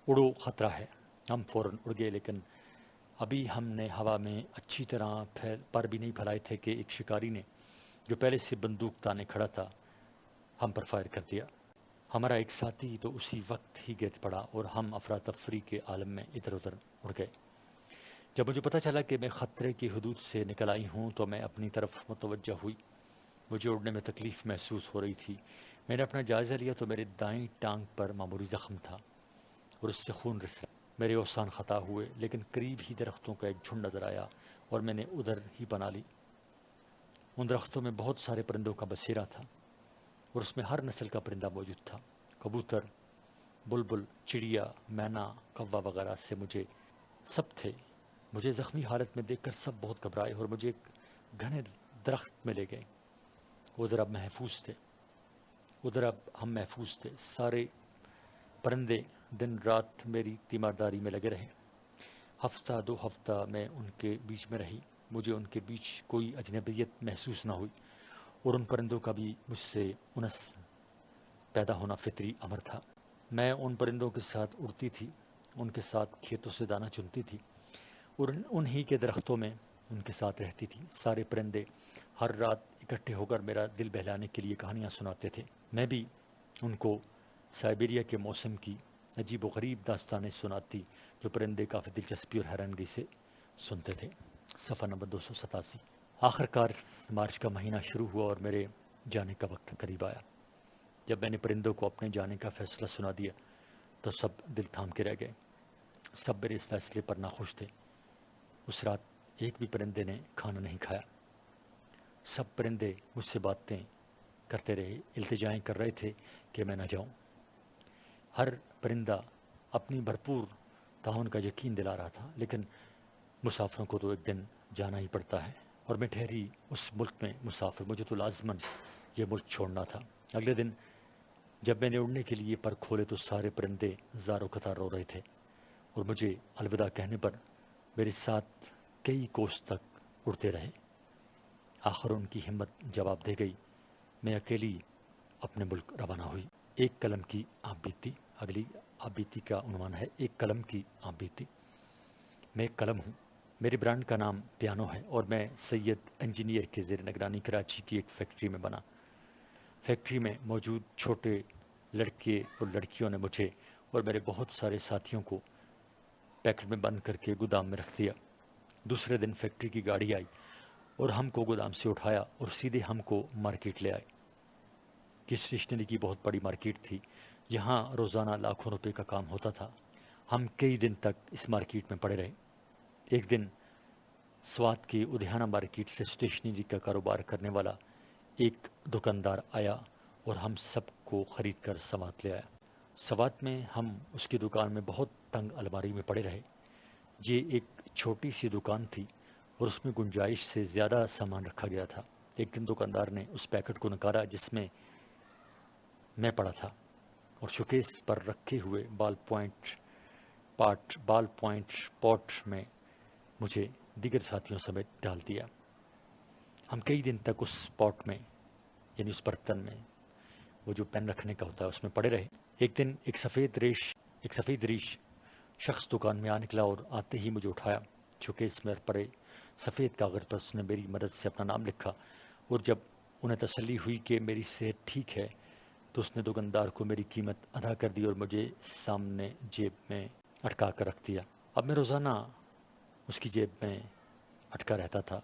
اڑو، خطرہ ہے۔ ہم فوراً اڑ گئے، لیکن ابھی ہم نے ہوا میں اچھی طرح پر بھی نہیں پھیلائے تھے کہ ایک شکاری نے، جو پہلے سے بندوق تانے کھڑا تھا، ہم پر فائر کر دیا۔ ہمارا ایک ساتھی تو اسی وقت ہی گر پڑا اور ہم افراتفری کے عالم میں ادھر ادھر اڑ گئے۔ جب مجھے پتہ چلا کہ میں خطرے کی حدود سے نکل آئی ہوں تو میں اپنی طرف متوجہ ہوئی۔ مجھے اڑنے میں تکلیف محسوس ہو رہی تھی۔ میں نے اپنا جائزہ لیا تو میرے دائیں ٹانگ پر معمولی زخم تھا اور اس سے خون رس رہا۔ میرے اوسان خطا ہوئے، لیکن قریب ہی درختوں کا ایک جھنڈ نظر آیا اور میں نے ادھر ہی بنا لی۔ ان درختوں میں بہت سارے پرندوں کا بسیرا تھا اور اس میں ہر نسل کا پرندہ موجود تھا۔ کبوتر، بلبل، چڑیا، مینا، کوا وغیرہ سے سب تھے۔ مجھے زخمی حالت میں دیکھ کر سب بہت گھبرائے اور مجھے ایک گھنے درخت میں لے گئے۔ ادھر اب ہم محفوظ تھے۔ سارے پرندے دن رات میری تیمارداری میں لگے رہے۔ ہفتہ 2 ہفتہ میں ان کے بیچ میں رہی۔ مجھے ان کے بیچ کوئی اجنبیت محسوس نہ ہوئی اور ان پرندوں کا بھی مجھ سے انس پیدا ہونا فطری امر تھا۔ میں ان پرندوں کے ساتھ اڑتی تھی، ان کے ساتھ کھیتوں سے دانہ چنتی تھی اور انہی کے درختوں میں ان کے ساتھ رہتی تھی۔ سارے پرندے ہر رات اکٹھے ہو کر میرا دل بہلانے کے لیے کہانیاں سناتے تھے۔ میں بھی ان کو سائبیریا کے موسم کی عجیب و غریب داستانیں سناتی، جو پرندے کافی دلچسپی اور حیرانگی سے سنتے تھے۔ صفحہ نمبر 287۔ آخر کار مارچ کا مہینہ شروع ہوا اور میرے جانے کا وقت قریب آیا۔ جب میں نے پرندوں کو اپنے جانے کا فیصلہ سنا دیا تو سب دل تھام کے رہ گئے۔ سب میرے اس فیصلے پر ناخوش تھے۔ اس رات ایک بھی پرندے نے کھانا نہیں کھایا۔ سب پرندے مجھ سے باتیں کرتے رہے، التجائیں کر رہے تھے کہ میں نہ جاؤں۔ ہر پرندہ اپنی بھرپور تعاون کا یقین دلا رہا تھا، لیکن مسافروں کو تو ایک دن جانا ہی پڑتا ہے، اور میں ٹھہری اس ملک میں مسافر۔ مجھے تو لازماً یہ ملک چھوڑنا تھا۔ اگلے دن جب میں نے اڑنے کے لیے پر کھولے تو سارے پرندے زاروں قطار رو رہے تھے اور مجھے الوداع کہنے پر میرے ساتھ کئی کوس تک اڑتے رہے۔ آخر ان کی ہمت جواب دے گئی۔ میں اکیلی اپنے ملک روانہ ہوئی۔ ایک قلم کی آپ بیتی۔ اگلی آپ بیتی کا عنوان ہے ایک قلم کی آپ بیتی۔ میں ایک قلم ہوں۔ میرے برانڈ کا نام پیانو ہے اور میں سید انجینئر کے زیر نگرانی کراچی کی ایک فیکٹری میں بنا۔ فیکٹری میں موجود چھوٹے لڑکے اور لڑکیوں نے مجھے اور میرے بہت سارے ساتھیوں کو پیکٹ میں بند کر کے گودام میں رکھ دیا۔ دوسرے دن فیکٹری کی گاڑی آئی اور ہم کو گودام سے اٹھایا اور سیدھے ہم کو مارکیٹ لے آئے۔ یہ اسٹیشنری کی بہت بڑی مارکیٹ تھی، یہاں روزانہ لاکھوں روپے کا کام ہوتا تھا۔ ہم کئی دن تک اس مارکیٹ میں پڑے رہے۔ ایک دن سوات کی ادھیانہ مارکیٹ سے اسٹیشنری کا کاروبار کرنے والا ایک دکاندار آیا اور ہم سب کو خرید کر سوات لے آیا۔ سوات میں ہم اس کی دکان میں بہت تنگ الماری میں پڑے رہے۔ یہ ایک چھوٹی سی دکان تھی اور اس میں گنجائش سے زیادہ سامان رکھا گیا تھا۔ ایک دن دکاندار نے اس پیکٹ کو نکالا جس میں پڑا تھا اور شوکیس پر رکھے ہوئے بال پوائنٹ پاٹ میں مجھے دیگر ساتھیوں سمیت ڈال دیا۔ ہم کئی دن تک اس پاٹ میں، یعنی اس برتن میں، وہ جو پین رکھنے کا ہوتا ہے، اس میں پڑے رہے۔ ایک دن ایک سفید ریش شخص دکان میں آ نکلا اور آتے ہی مجھے اٹھایا۔ شوکیس میں پڑے سفید کاغذ پر اس نے میری مدد سے اپنا نام لکھا، اور جب انہیں تسلی ہوئی کہ میری صحت ٹھیک ہے تو اس نے دکاندار کو میری قیمت ادا کر دی اور مجھے سامنے جیب میں اٹکا کر رکھ دیا۔ اب میں روزانہ اس کی جیب میں اٹکا رہتا تھا۔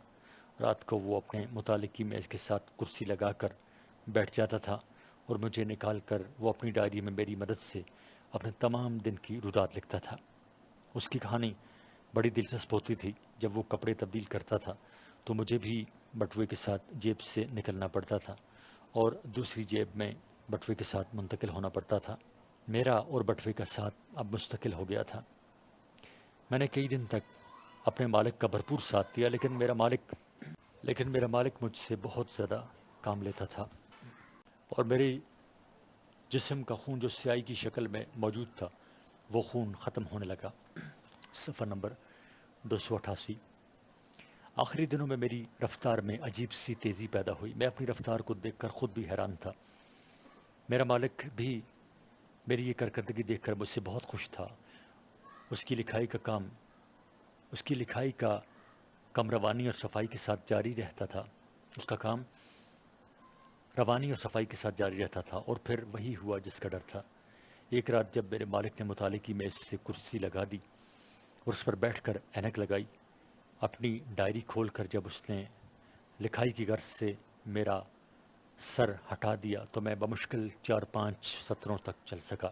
رات کو وہ اپنے مطالعے کی میز کے ساتھ کرسی لگا کر بیٹھ جاتا تھا اور مجھے نکال کر وہ اپنی ڈائری میں میری مدد سے اپنے تمام دن کی رودات لکھتا تھا۔ اس کی کہانی بڑی دلچسپ ہوتی تھی۔ جب وہ کپڑے تبدیل کرتا تھا تو مجھے بھی بٹوے کے ساتھ جیب سے نکلنا پڑتا تھا اور دوسری جیب میں بٹوے کے ساتھ منتقل ہونا پڑتا تھا۔ میرا اور بٹوے کا ساتھ اب مستقل ہو گیا تھا۔ میں نے کئی دن تک اپنے مالک کا بھرپور ساتھ دیا، لیکن میرا مالک مجھ سے بہت زیادہ کام لیتا تھا اور میرے جسم کا خون جو سیاہی کی شکل میں موجود تھا وہ خون ختم ہونے لگا۔ صفحہ نمبر 288۔ آخری دنوں میں میری رفتار میں عجیب سی تیزی پیدا ہوئی۔ میں اپنی رفتار کو دیکھ کر خود بھی حیران تھا۔ میرا مالک بھی میری یہ کارکردگی دیکھ کر مجھ سے بہت خوش تھا۔ اس کی لکھائی کا کام روانی اور صفائی کے ساتھ جاری رہتا تھا۔ اس کا کام روانی اور صفائی کے ساتھ جاری رہتا تھا، اور پھر وہی ہوا جس کا ڈر تھا۔ ایک رات جب میرے مالک نے مطالعے کی میز سے کرسی لگا دی اور اس پر بیٹھ کر اینک لگائی، اپنی ڈائری کھول کر جب اس نے لکھائی کی غرض سے میرا سر ہٹا دیا تو میں بمشکل 4-5 سطروں تک چل سکا۔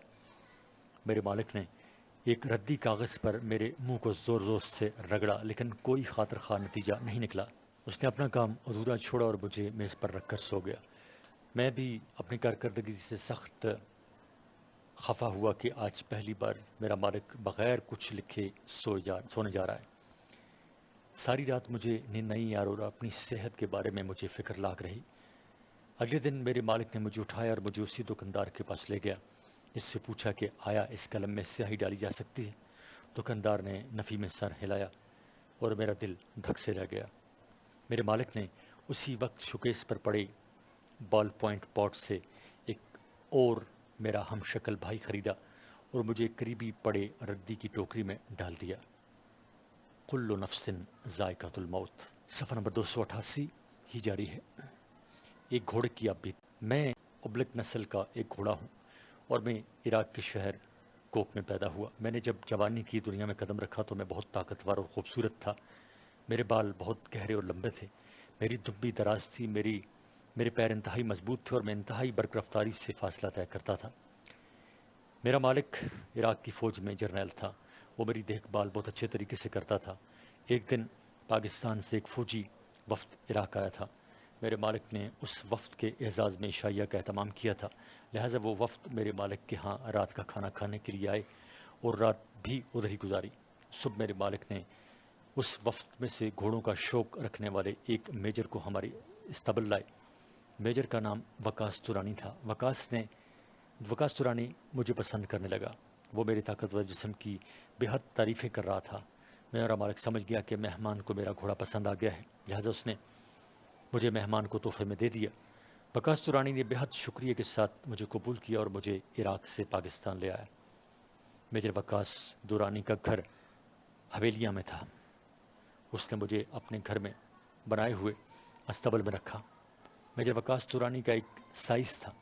میرے مالک نے ایک ردی کاغذ پر میرے منہ کو زور زور سے رگڑا، لیکن کوئی خاطر خواہ نتیجہ نہیں نکلا۔ اس نے اپنا کام ادھورا چھوڑا اور مجھے میز پر رکھ کر سو گیا۔ میں بھی اپنی کارکردگی سے سخت خفا ہوا کہ آج پہلی بار میرا مالک بغیر کچھ لکھے سونے جا رہا ہے۔ ساری رات مجھے نیند نہیں آ رہی اور اپنی صحت کے بارے میں مجھے فکر لاگ رہی۔ اگلے دن میرے مالک نے مجھے اٹھایا اور مجھے اسی دکاندار کے پاس لے گیا۔ اس سے پوچھا کہ آیا اس قلم میں سیاہی ڈالی جا سکتی ہے؟ دکاندار نے نفی میں سر ہلایا اور میرا دل دھک سے رہ گیا۔ میرے مالک نے اسی وقت شوکیس پر پڑے بال پوائنٹ پاٹ سے ایک اور میرا ہم شکل بھائی خریدا اور مجھے قریبی پڑے ردی کی ٹوکری میں ڈال دیا۔ کل نفس ذائقۃ الموت۔ صفحہ نمبر 288 ہی جاری ہے۔ ایک گھوڑے کی اب بھی۔ میں ابلک نسل کا ایک گھوڑا ہوں اور میں عراق کے شہر کوک میں پیدا ہوا۔ میں نے جب جوانی کی دنیا میں قدم رکھا تو میں بہت طاقتور اور خوبصورت تھا۔ میرے بال بہت گہرے اور لمبے تھے، میری دمبی دراز تھی، میرے پیر انتہائی مضبوط تھے اور میں انتہائی برق رفتاری سے فاصلہ طے کرتا تھا۔ میرا مالک عراق کی فوج میں جرنیل تھا۔ وہ میری دیکھ بھال بہت اچھے طریقے سے کرتا تھا۔ ایک دن پاکستان سے ایک فوجی وفد عراق آیا تھا۔ میرے مالک نے اس وفد کے اعزاز میں عشائیہ کا اہتمام کیا تھا، لہٰذا وہ وفد میرے مالک کے ہاں رات کا کھانا کھانے کے لیے آئے اور رات بھی ادھر ہی گزاری۔ صبح میرے مالک نے اس وفد میں سے گھوڑوں کا شوق رکھنے والے ایک میجر کو ہماری استبل لائے۔ میجر کا نام وقاص تورانی تھا۔ وقاص تورانی مجھے پسند کرنے لگا۔ وہ میرے طاقتور جسم کی بے حد تعریفیں کر رہا تھا۔ میرا مالک سمجھ گیا کہ مہمان کو میرا گھوڑا پسند آ گیا ہے، لہٰذا اس نے مجھے مہمان کو تحفے میں دے دیا۔ وقاص تورانی نے بے حد شکریہ کے ساتھ مجھے قبول کیا اور مجھے عراق سے پاکستان لے آیا۔ میجر وقاص تورانی کا گھر حویلیہ میں تھا۔ اس نے مجھے اپنے گھر میں بنائے ہوئے استبل میں رکھا۔ میجر وقاص تورانی کا ایک سائز تھا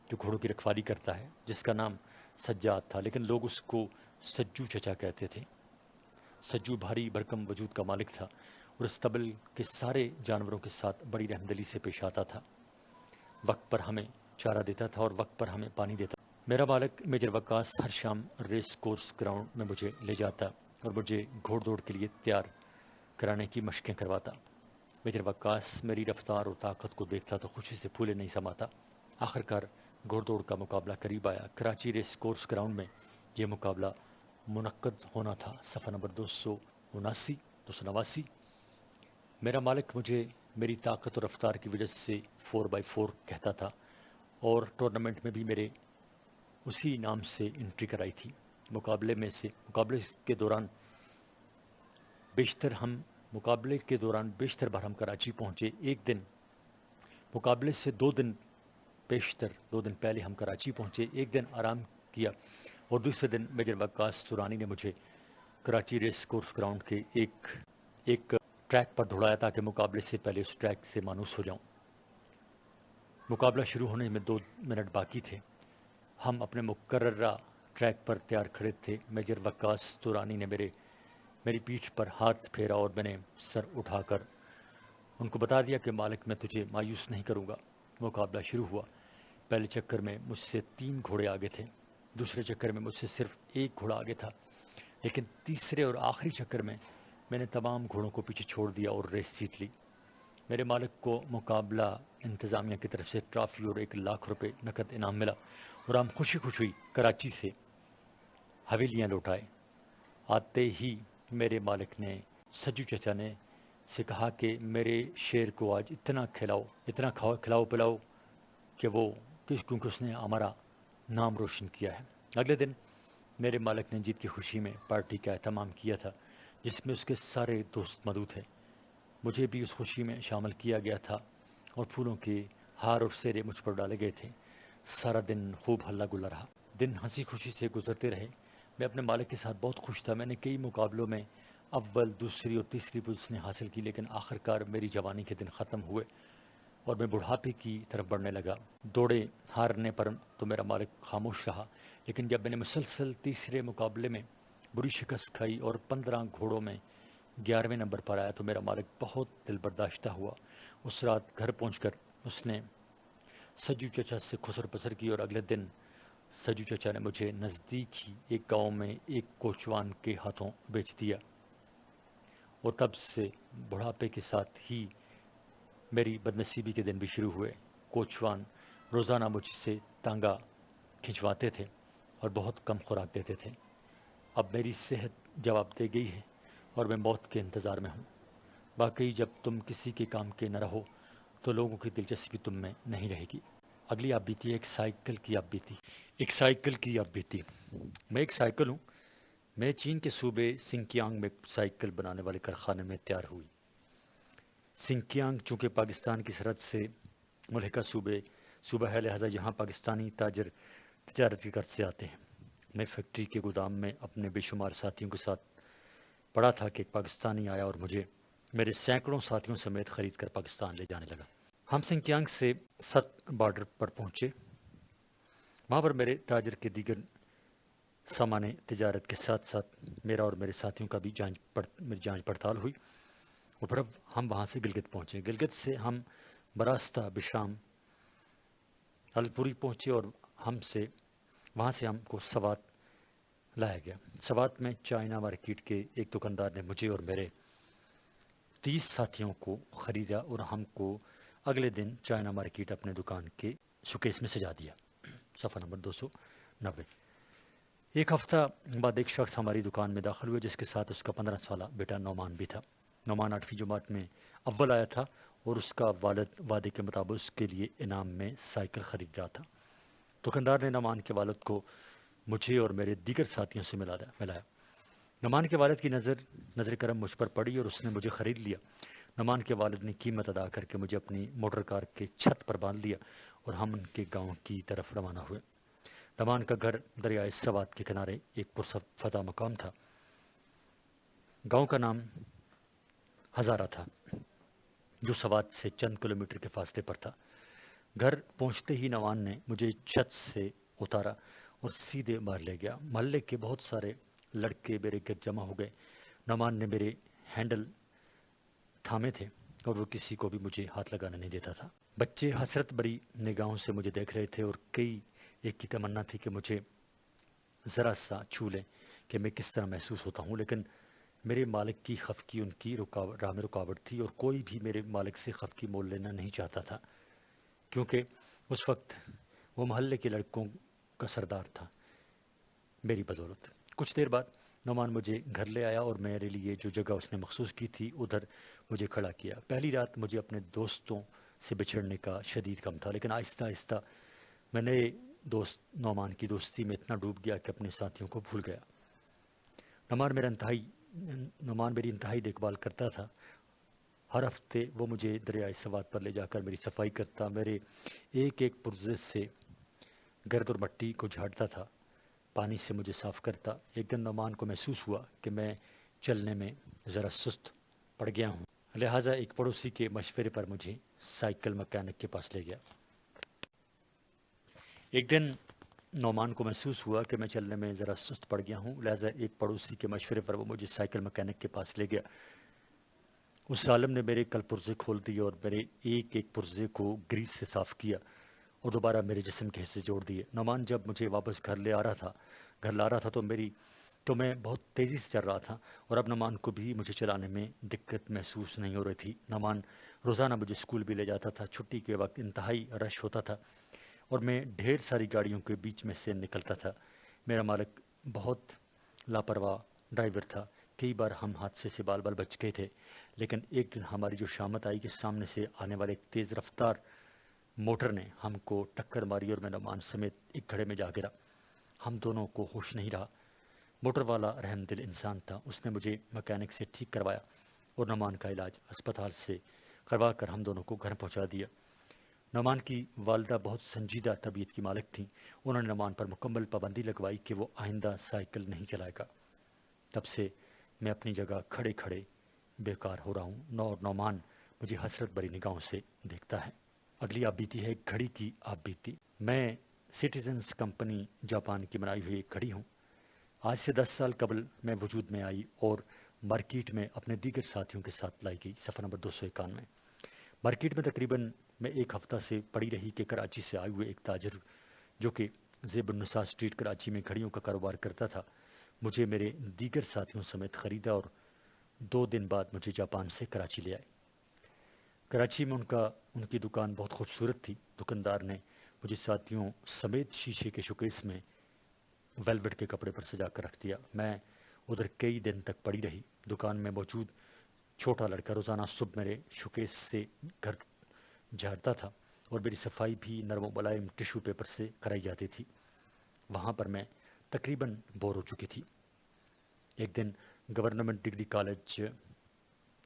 جو گھوڑوں کی رکھوالی کرتا ہے، جس کا نام سجاد تھا، لیکن لوگ اس کو سجو چچا کہتے تھے۔ سجو بھاری بھرکم وجود کا مالک تھا اور استبل کے سارے جانوروں کے ساتھ بڑی رحمدلی سے پیش آتا تھا۔ وقت پر ہمیں چارہ دیتا تھا اور وقت پر ہمیں پانی دیتا تھا۔ میرا مالک میجر وقاص ہر شام ریس کورس گراؤنڈ میں مجھے لے جاتا اور مجھے گھوڑ دوڑ کے لیے تیار کرانے کی مشقیں کرواتا۔ میجر وقاص میری رفتار اور طاقت کو دیکھتا تو خوشی سے پھولے نہیں سماتا۔ آخرکار گھوڑ دوڑ کا مقابلہ قریب آیا۔ کراچی ریس کورس گراؤنڈ میں یہ مقابلہ منعقد ہونا تھا۔ صفحہ نمبر 289۔ میرا مالک مجھے میری طاقت اور رفتار کی وجہ سے 4x4 کہتا تھا اور ٹورنامنٹ میں بھی میرے اسی نام سے انٹری کرائی تھی مقابلے کے دوران بیشتر بار ہم کراچی پہنچے. ایک دن مقابلے سے 2 دن پہلے ہم کراچی پہنچے. ایک دن آرام کیا اور دوسرے دن میجر وقاص تورانی نے مجھے کراچی ریس کورس گراؤنڈ کے ایک ٹریک پر دوڑایا تاکہ مقابلے سے پہلے اس ٹریک سے مانوس ہو جاؤں. مقابلہ شروع ہونے میں 2 منٹ باقی تھے. ہم اپنے مقررہ ٹریک پر تیار کھڑے تھے. میجر وقاص تورانی نے میری پیٹھ پر ہاتھ پھیرا اور میں نے سر اٹھا کر ان کو بتا دیا کہ مالک میں تجھے مایوس نہیں کروں گا. مقابلہ شروع ہوا. پہلے چکر میں مجھ سے 3 گھوڑے آگے تھے. دوسرے چکر میں مجھ سے صرف 1 گھوڑا آگے تھا. لیکن تیسرے اور آخری چکر میں نے تمام گھوڑوں کو پیچھے چھوڑ دیا اور ریس جیت لی. میرے مالک کو مقابلہ انتظامیہ کی طرف سے ٹرافی اور 1 لاکھ روپے نقد انعام ملا اور ہم خوشی کراچی سے حویلیاں لوٹائے. آتے ہی میرے مالک نے سجو چچا نے سے کہا کہ میرے شیر کو آج اتنا کھلاؤ پلاؤ کہ کیونکہ اس نے ہمارا نام روشن کیا ہے. اگلے دن میرے مالک نے جیت کی خوشی میں پارٹی کا اہتمام کیا تھا جس میں اس کے سارے دوست موجود تھے. مجھے بھی اس خوشی میں شامل کیا گیا تھا اور پھولوں کے ہار اور سیرے مجھ پر ڈالے گئے تھے. سارا دن خوب ہلا گلا رہا. دن ہنسی خوشی سے گزرتے رہے. میں اپنے مالک کے ساتھ بہت خوش تھا. میں نے کئی مقابلوں میں اول، دوسری اور تیسری پوزیشنیں حاصل کی، لیکن آخرکار میری جوانی کے دن ختم ہوئے اور میں بڑھاپے کی طرف بڑھنے لگا. دوڑے ہارنے پر تو میرا مالک خاموش رہا، لیکن جب میں نے مسلسل تیسرے مقابلے میں بری شکست کھائی اور 15 گھوڑوں میں 11ویں نمبر پر آیا تو میرا مالک بہت دل برداشتہ ہوا. اس رات گھر پہنچ کر اس نے سجو چچا سے خسر پسر کی اور اگلے دن سجو چچا نے مجھے نزدیک ہی ایک گاؤں میں ایک کوچوان کے ہاتھوں بیچ دیا. اور تب سے بڑھاپے کے ساتھ ہی میری بدنصیبی کے دن بھی شروع ہوئے. کوچوان روزانہ مجھ سے تانگا کھنچواتے تھے اور بہت کم خوراک دیتے تھے. اب میری صحت جواب دے گئی ہے اور میں موت کے انتظار میں ہوں. واقعی جب تم کسی کے کام کے نہ رہو تو لوگوں کی دلچسپی تم میں نہیں رہے گی. اگلی آپ بیتی ہے ایک سائیکل کی آپ بیتی. میں ایک سائیکل ہوں. میں چین کے صوبے سنکیانگ میں سائیکل بنانے والے کارخانے میں تیار ہوئی. سنکیانگ چونکہ پاکستان کی سرحد سے ملحقہ صوبہ ہے، لہٰذا یہاں پاکستانی تاجر تجارت کے غرض سے آتے ہیں. میں فیکٹری کے گودام میں اپنے بے شمار ساتھیوں کے ساتھ پڑا تھا کہ ایک پاکستانی آیا اور مجھے میرے سینکڑوں ساتھیوں سمیت خرید کر پاکستان لے جانے لگا. ہم سنکیانگ سے ست بارڈر پر پہنچے. وہاں پر میرے تاجر کے دیگر سامان تجارت کے ساتھ ساتھ میرا اور میرے ساتھیوں کا بھی میری جانچ پڑتال ہوئی اور پھر ہم وہاں سے گلگت پہنچے. گلگت سے ہم براستہ بشام الپوری پہنچے اور وہاں سے ہم کو سوات لایا گیا. سوات میں چائنا مارکیٹ کے ایک دکاندار نے مجھے اور میرے 30 ساتھیوں کو خریدا اور ہم کو اگلے دن چائنا مارکیٹ اپنے دکان کے شوکیس میں سجا دیا. صفحہ نمبر 290. ایک ہفتہ بعد ایک شخص ہماری دکان میں داخل ہوا جس کے ساتھ اس کا 15 سالہ بیٹا نعمان بھی تھا. نعمان 8ویں جماعت میں اول آیا تھا اور اس کا والد وعدے کے مطابق اس کے لیے انعام میں سائیکل خرید رہا تھا. دکاندار نے نعمان کے والد کو مجھے اور میرے دیگر ساتھیوں سے ملایا. نعمان کے والد کی نظر کرم مجھ پر پڑی اور اس نے مجھے خرید لیا. نعمان کے والد نے قیمت ادا کر کے مجھے اپنی موٹر کار کے چھت پر باندھ لیا اور ہم ان کے گاؤں کی طرف روانہ ہوئے. نعمان کا گھر دریائے سوات کے کنارے ایک پرفضا مقام تھا. گاؤں کا نام ہزارہ تھا جو سوات سے چند کلومیٹر کے فاصلے پر تھا. گھر پہنچتے ہی نعمان نے مجھے چھت سے اتارا اور سیدھے باہر لے گیا. محلے کے بہت سارے لڑکے میرے گرد جمع ہو گئے. نعمان نے میرے ہینڈل تھامے تھے اور وہ کسی کو بھی مجھے ہاتھ لگانے نہیں دیتا تھا. بچے حسرت بری نگاہوں سے مجھے دیکھ رہے تھے اور ایک کی تمنا تھی کہ مجھے ذرا سا چھو لیں کہ میں کس طرح محسوس ہوتا ہوں. لیکن میرے مالک کی خفگی ان کی راہ میں رکاوٹ تھی اور کوئی بھی میرے مالک سے خفگی مول لینا نہیں چاہتا تھا کیونکہ اس وقت وہ محلے کے لڑکوں کا سردار تھا. میری بدولت کچھ دیر بعد نعمان مجھے گھر لے آیا اور میرے لیے جو جگہ اس نے مخصوص کی تھی ادھر مجھے کھڑا کیا. پہلی رات مجھے اپنے دوستوں سے بچھڑنے کا شدید غم تھا، لیکن آہستہ آہستہ میں نئے دوست نعمان کی دوستی میں اتنا ڈوب گیا کہ اپنے ساتھیوں کو بھول گیا۔ نعمان میری انتہائی دیکھ بھال کرتا تھا۔ ہر ہفتے وہ مجھے دریائے سوات پر لے جا کر میری صفائی کرتا، میرے ایک ایک پرزے سے گرد اور مٹی کو جھاڑتا تھا، پانی سے مجھے صاف کرتا۔ ایک دن نعمان کو محسوس ہوا کہ میں چلنے میں ذرا سست پڑ گیا ہوں، لہٰذا ایک پڑوسی کے مشورے پر مجھے سائیکل مکینک کے پاس لے گیا۔ ایک دن نعمان کو محسوس ہوا کہ میں چلنے میں ذرا سست پڑ گیا ہوں، لہٰذا ایک پڑوسی کے مشورے پر وہ مجھے سائیکل مکینک کے پاس لے گیا۔ اس عالم نے میرے کل پرزے کھول دیے اور میرے ایک ایک پرزے کو گریس سے صاف کیا اور دوبارہ میرے جسم کے حصے جوڑ دیے۔ نعمان جب مجھے واپس گھر لا رہا تھا تو میں بہت تیزی سے چل رہا تھا، اور اب نعمان کو بھی مجھے چلانے میں دقت محسوس نہیں ہو رہی تھی۔ نعمان روزانہ مجھے اسکول بھی لے جاتا تھا۔ چھٹی کے وقت انتہائی رش ہوتا تھا اور میں ڈھیر ساری گاڑیوں کے بیچ میں سے نکلتا تھا۔ میرا مالک بہت لاپرواہ ڈرائیور تھا، کئی بار ہم حادثے سے بال بال بچ گئے تھے، لیکن ایک دن ہماری جو شامت آئی کہ سامنے سے آنے والے ایک تیز رفتار موٹر نے ہم کو ٹکر ماری اور میں نعمان سمیت ایک گڑھے میں جا گرا۔ ہم دونوں کو ہوش نہیں رہا۔ موٹر والا رحم دل انسان تھا، اس نے مجھے مکینک سے ٹھیک کروایا اور نعمان کا علاج اسپتال سے کروا کر ہم دونوں کو گھر پہنچا دیا۔ نعمان کی والدہ بہت سنجیدہ طبیعت کی مالک تھیں۔ انہوں نے نعمان پر مکمل پابندی لگوائی کہ وہ آئندہ سائیکل نہیں چلائے گا۔ تب سے میں اپنی جگہ کھڑے کھڑے بیکار ہو رہا ہوں، اور نعمان مجھے حسرت بری نگاہوں سے دیکھتا ہے۔ اگلی آپ بیتی ہے گھڑی کی آپ بیتی۔ میں سٹیزنز کمپنی جاپان کی بنائی ہوئی ایک گھڑی ہوں۔ آج سے 10 سال قبل میں وجود میں آئی اور مارکیٹ میں اپنے دیگر ساتھیوں کے ساتھ لائی گئی۔ صفحہ نمبر 291۔ مارکیٹ میں تقریباً میں ایک ہفتہ سے پڑی رہی کہ کراچی سے آئے ہوئے ایک تاجر جو کہ زیب النساء اسٹریٹ کراچی میں گھڑیوں کا کاروبار کرتا تھا، مجھے میرے دیگر ساتھیوں سمیت خریدا اور 2 دن بعد مجھے جاپان سے کراچی لے آئے۔ کراچی میں ان کی دکان بہت خوبصورت تھی۔ دکاندار نے مجھے ساتھیوں سمیت شیشے کے شوکیس میں ویلویٹ کے کپڑے پر سجا کر رکھ دیا۔ میں ادھر کئی دن تک پڑی رہی۔ دکان میں موجود چھوٹا لڑکا روزانہ صبح میرے شوکیس سے گھر جھاڑتا تھا اور میری صفائی بھی نرم و ملائم ٹشو پیپر سے کرائی جاتی تھی۔ وہاں پر میں تقریباً بور ہو چکی تھی۔ ایک دن گورنمنٹ ڈگری کالج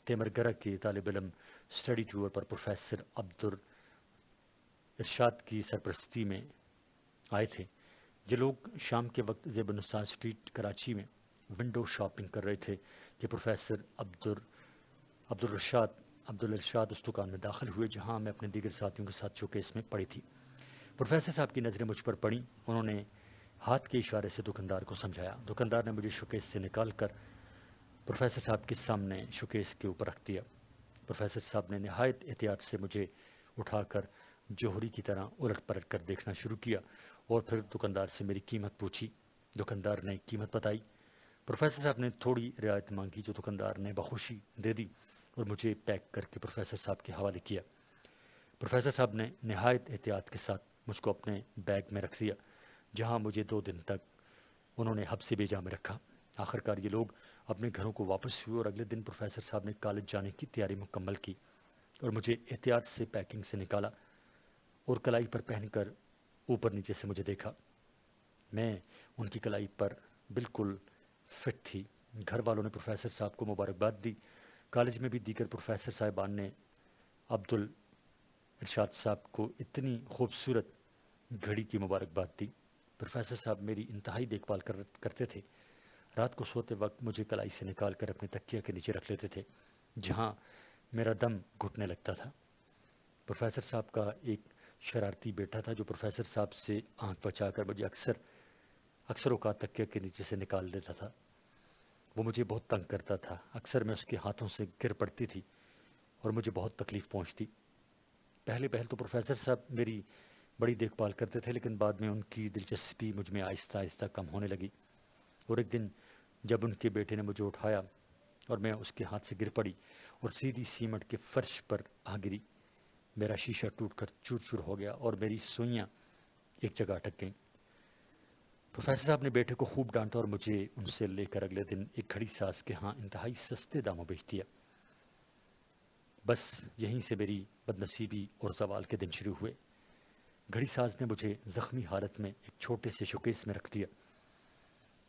تیمرگرہ کے طالب علم اسٹڈی ٹور پر پروفیسر عبدالارشاد کی سرپرستی میں آئے تھے۔ یہ لوگ شام کے وقت زیب النساء اسٹریٹ کراچی میں ونڈو شاپنگ کر رہے تھے کہ پروفیسر عبدالارشاد اس دکان میں داخل ہوئے جہاں میں اپنے دیگر ساتھیوں کے ساتھ شوکیس میں پڑی تھی۔ پروفیسر صاحب کی نظریں مجھ پر پڑیں۔ انہوں نے ہاتھ کے اشارے سے دکاندار کو سمجھایا۔ دکاندار نے مجھے شوکیس سے نکال کر پروفیسر صاحب کے سامنے شوکیس کے اوپر رکھ دیا۔ پروفیسر صاحب نے نہایت احتیاط سے مجھے اٹھا کر جوہری کی طرح الٹ پلٹ کر دیکھنا شروع کیا اور پھر دکاندار سے میری قیمت پوچھی۔ دکاندار نے قیمت بتائی۔ پروفیسر صاحب نے تھوڑی رعایت مانگی جو دکاندار نے بخوشی دے دی اور مجھے پیک کر کے پروفیسر صاحب کے حوالے کیا۔ پروفیسر صاحب نے نہایت احتیاط کے ساتھ مجھ کو اپنے بیگ میں رکھ دیا جہاں مجھے 2 دن تک انہوں نے حبس بیجا میں رکھا۔ آخرکار یہ لوگ اپنے گھروں کو واپس ہوئے اور اگلے دن پروفیسر صاحب نے کالج جانے کی تیاری مکمل کی اور مجھے احتیاط سے پیکنگ سے نکالا اور کلائی پر پہن کر اوپر نیچے سے مجھے دیکھا۔ میں ان کی کلائی پر بالکل فٹ تھی۔ گھر والوں نے پروفیسر صاحب کو مبارکباد دی۔ کالج میں بھی دیگر پروفیسر صاحبان نے عبدالارشاد صاحب کو اتنی خوبصورت گھڑی کی مبارکباد دی۔ پروفیسر صاحب میری انتہائی دیکھ بھال کرتے تھے۔ رات کو سوتے وقت مجھے کلائی سے نکال کر اپنے تکیہ کے نیچے رکھ لیتے تھے جہاں میرا دم گھٹنے لگتا تھا۔ پروفیسر صاحب کا ایک شرارتی بیٹا تھا جو پروفیسر صاحب سے آنکھ بچا کر مجھے اکثر اوقات تکیہ کے نیچے سے نکال دیتا تھا۔ وہ مجھے بہت تنگ کرتا تھا۔ اکثر میں اس کے ہاتھوں سے گر پڑتی تھی اور مجھے بہت تکلیف پہنچتی۔ پہلے تو پروفیسر صاحب میری بڑی دیکھ بھال کرتے تھے، لیکن بعد میں ان کی دلچسپی مجھ میں آہستہ آہستہ کم ہونے لگی، اور ایک دن جب ان کے بیٹے نے مجھے اٹھایا اور میں اس کے ہاتھ سے گر پڑی اور سیدھی سیمنٹ کے فرش پر آ گری، میرا شیشہ ٹوٹ کر چور چور ہو گیا اور میری سوئیاں ایک جگہ اٹک گئیں۔ پروفیسر صاحب نے بیٹے کو خوب ڈانٹا اور مجھے ان سے لے کر اگلے دن ایک گھڑی ساز کے ہاں انتہائی سستے داموں بیچ دیا۔ بس یہیں سے میری بدنصیبی اور زوال کے دن شروع ہوئے۔ گھڑی ساز نے مجھے زخمی حالت میں ایک چھوٹے سے شوکیس میں رکھ دیا